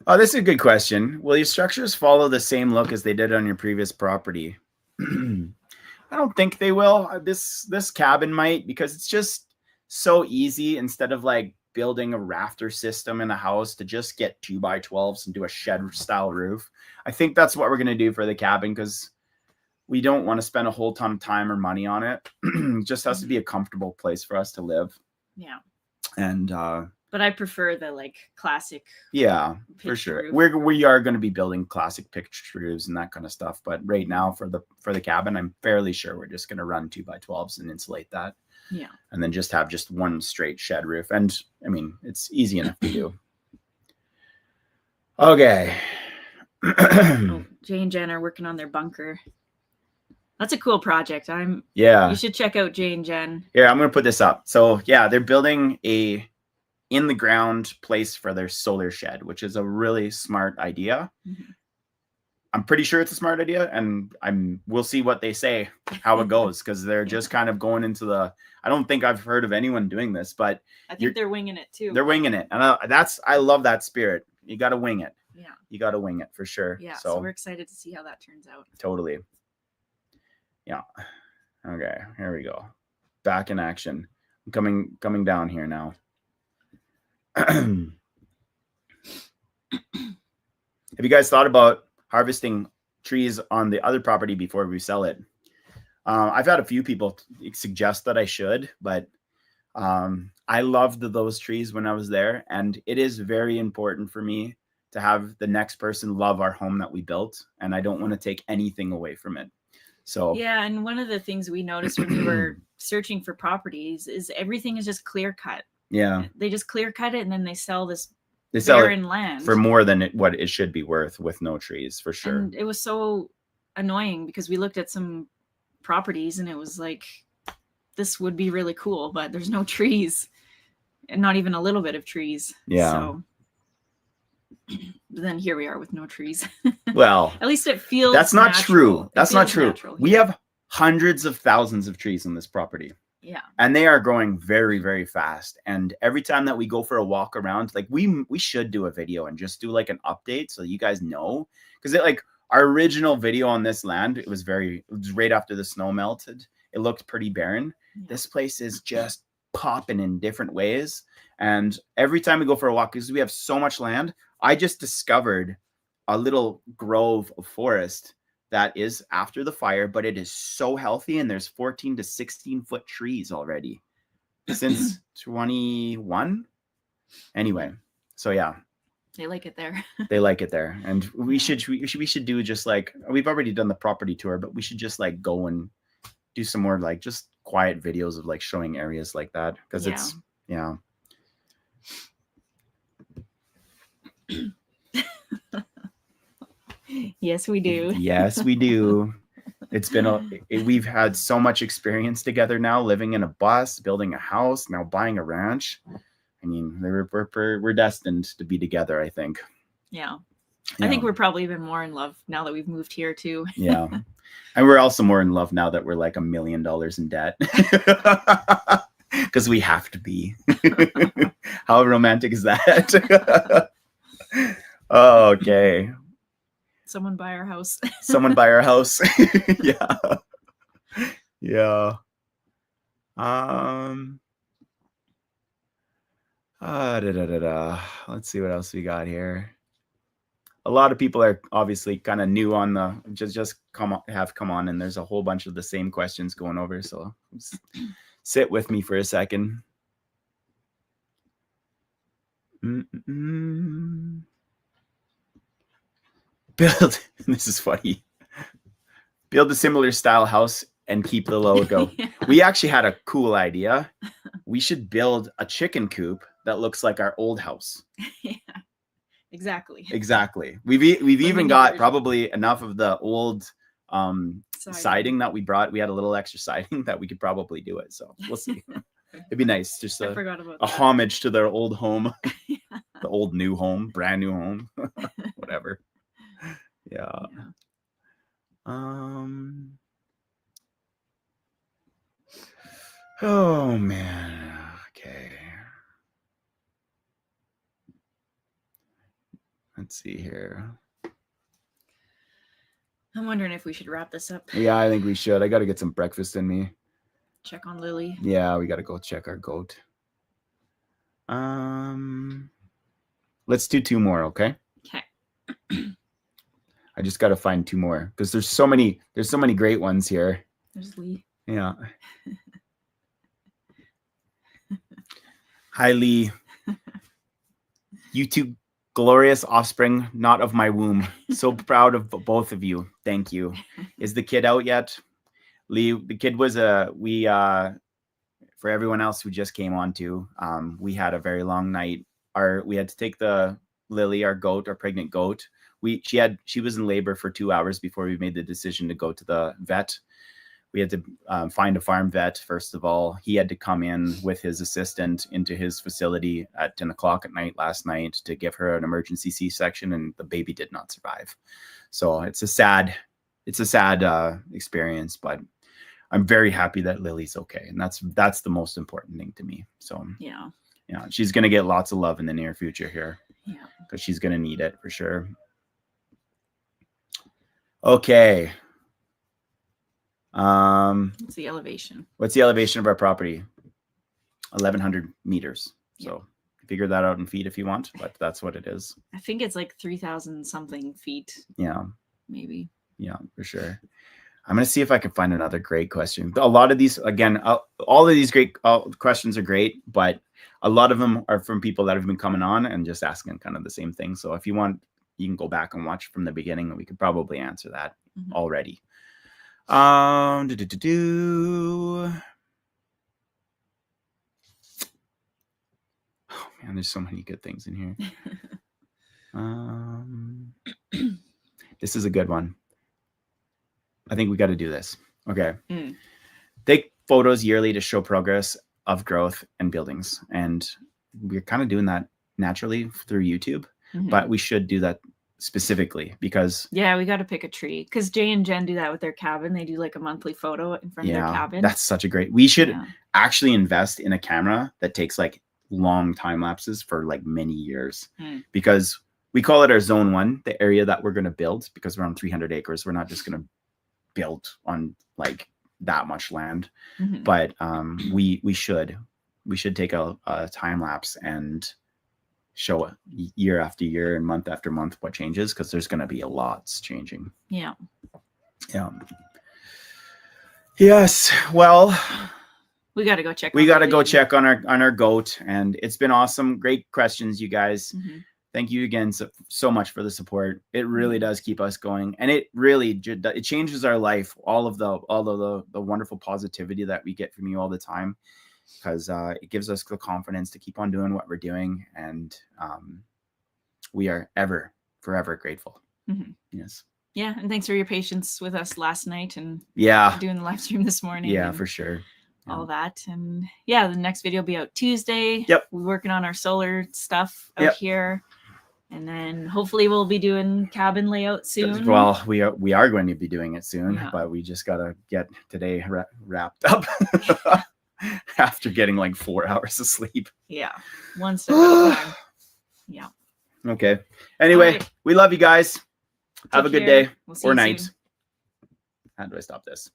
Speaker 2: Oh, this is a good question. Will your structures follow the same look as they did on your previous property? I don't think they will. This cabin might, because it's just so easy, instead of like building a rafter system in a house, to just get 2x12s and do a shed style roof. I think that's what we're going to do for the cabin, because we don't want to spend a whole ton of time or money on it. It just has to be a comfortable place for us to live.
Speaker 1: Yeah.
Speaker 2: And
Speaker 1: but I prefer the like classic.
Speaker 2: Yeah, for sure. We are going to be building classic picture roofs and that kind of stuff. But right now for the cabin, I'm fairly sure we're just going to run 2x12s and insulate that.
Speaker 1: Yeah.
Speaker 2: And then just have just one straight shed roof. And I mean, it's easy enough to do. Okay.
Speaker 1: Jay and Jen are working on their bunker. That's a cool project.
Speaker 2: Yeah.
Speaker 1: You should check out Jay and Jen.
Speaker 2: Here, I'm going to put this up. So yeah, they're building a in the ground place for their solar shed, which is a really smart idea. Mm-hmm. I'm pretty sure it's a smart idea, and we'll see what they say, how it goes, because they're just kind of going into the. I don't think I've heard of anyone doing this, but
Speaker 1: I think they're winging it too.
Speaker 2: They're winging it, and I love that spirit. You got to wing it.
Speaker 1: Yeah, you
Speaker 2: got to wing it for sure.
Speaker 1: Yeah, so we're excited to see how that turns out.
Speaker 2: Totally. Yeah. Okay, here we go. Back in action. I'm coming down here now. Have you guys thought about harvesting trees on the other property before we sell it? I've had a few people suggest that I should, but I loved those trees when I was there, and it is very important for me to have the next person love our home that we built, and I don't want to take anything away from it. So
Speaker 1: yeah, and one of the things we noticed when we were searching for properties is everything is just clear cut.
Speaker 2: Yeah,
Speaker 1: they just clear cut it, and then they sell this
Speaker 2: barren
Speaker 1: land
Speaker 2: for more than what it should be worth with no trees, for sure.
Speaker 1: And it was so annoying because we looked at some properties and it was like, this would be really cool, but there's no trees, and not even a little bit of trees.
Speaker 2: Yeah.
Speaker 1: So then here we are with no trees.
Speaker 2: Well,
Speaker 1: at least it feels.
Speaker 2: That's not true. That's not true. We have hundreds of thousands of trees on this property.
Speaker 1: Yeah.
Speaker 2: And they are growing very, very fast. And every time that we go for a walk around, like we should do a video and just do like an update so you guys know. Because like our original video on this land, it was right after the snow melted. It looked pretty barren. Yeah. This place is just popping in different ways. And every time we go for a walk, because we have so much land, I just discovered a little grove of forest that is after the fire, but it is so healthy, and there's 14 to 16 foot trees already since 21. Anyway, so yeah,
Speaker 1: they like it there.
Speaker 2: They like it there, and we should do just like we've already done the property tour, but we should just like go and do some more like just quiet videos of like showing areas like that, because it's yeah.
Speaker 1: Yes, we do.
Speaker 2: Yes, we do. It's been we've had so much experience together now, living in a bus, building a house, now buying a ranch. I mean, we're destined to be together, I think.
Speaker 1: Yeah. I think we're probably even more in love now that we've moved here too.
Speaker 2: Yeah. And we're also more in love now that we're like $1 million in debt. Because we have to be. How romantic is that? Okay.
Speaker 1: Someone buy our house.
Speaker 2: Someone buy our house. Yeah. Yeah. Let's see what else we got here. A lot of people are obviously kind of new on the just come on, and there's a whole bunch of the same questions going over. So sit with me for a second. Build. This is funny. Build a similar style house and keep the logo. Yeah. We actually had a cool idea. We should build a chicken coop that looks like our old house.
Speaker 1: Yeah, exactly.
Speaker 2: We've even got probably enough of the old siding that we brought. We had a little extra siding that we could probably do it. So we'll see. It'd be nice. Just a homage to their old home. Yeah. The old new home, brand new home. Whatever. Yeah. Oh man. Okay. Let's see here.
Speaker 1: I'm wondering if we should wrap this up.
Speaker 2: Yeah, I think we should. I got to get some breakfast in me.
Speaker 1: Check on Lily.
Speaker 2: Yeah, we got to go check our goat. Let's do 2 more, okay?
Speaker 1: Okay.
Speaker 2: I just got to find 2 more because there's so many great ones here.
Speaker 1: There's Lee.
Speaker 2: Yeah. Hi, Lee. You two glorious offspring, not of my womb. So proud of both of you. Thank you. Is the kid out yet? Lee, the kid was for everyone else who just came on to, we had a very long night. We had to take the Lily, our pregnant goat. She was in labor for 2 hours before we made the decision to go to the vet. We had to find a farm vet, first of all. He had to come in with his assistant into his facility at 10 o'clock at night last night to give her an emergency C-section, and the baby did not survive. So it's a sad experience, but I'm very happy that Lily's okay. And that's the most important thing to me. So yeah, she's going to get lots of love in the near future here. Yeah, because she's going to need it for sure. Okay.
Speaker 1: What's the elevation?
Speaker 2: What's the elevation of our property? 1,100 meters. Yeah. So figure that out in feet if you want, but that's what it is.
Speaker 1: I think it's like 3,000 something feet.
Speaker 2: Yeah.
Speaker 1: Maybe.
Speaker 2: Yeah, for sure. I'm going to see if I can find another great question. A lot of these, again, all of these great questions are great, but a lot of them are from people that have been coming on and just asking kind of the same thing. So if you want, you can go back and watch from the beginning, and we could probably answer that already. Oh man, there's so many good things in here. This is a good one. I think we got to do this. Okay. Take photos yearly to show progress of growth and buildings. And we're kind of doing that naturally through YouTube, but we should do that specifically because
Speaker 1: we got to pick a tree, because Jay and Jen do that with their cabin. They do like a monthly photo in front of their cabin.
Speaker 2: That's such a great, we should actually invest in a camera that takes like long time lapses for like many years, because we call it our zone 1, the area that we're going to build, because we're on 300 acres. We're not just going to build on like that much land, but we should take a time lapse and show it year after year and month after month what changes, because there's going to be a lot changing. Yeah. Yes. Well,
Speaker 1: we got to go check.
Speaker 2: We got to go check on our goat, and it's been awesome. Great questions, you guys. Thank you again so much for the support. It really does keep us going, and it really it changes our life. All of the wonderful positivity that we get from you all the time, because it gives us the confidence to keep on doing what we're doing, and we are forever grateful. Yes.
Speaker 1: Yeah, and thanks for your patience with us last night and doing the live stream this morning.
Speaker 2: Yeah, for sure.
Speaker 1: All that, and the next video will be out Tuesday. We're working on our solar stuff out here, and then hopefully we'll be doing cabin layout soon.
Speaker 2: Well, we are going to be doing it soon, but we just gotta get today wrapped up after getting like 4 hours of sleep.
Speaker 1: Yeah, one step at a time. Yeah.
Speaker 2: Okay. Anyway, we love you guys. Have a
Speaker 1: Take
Speaker 2: good
Speaker 1: care.
Speaker 2: day
Speaker 1: We'll see
Speaker 2: or
Speaker 1: you
Speaker 2: night.
Speaker 1: soon.
Speaker 2: How do I stop this?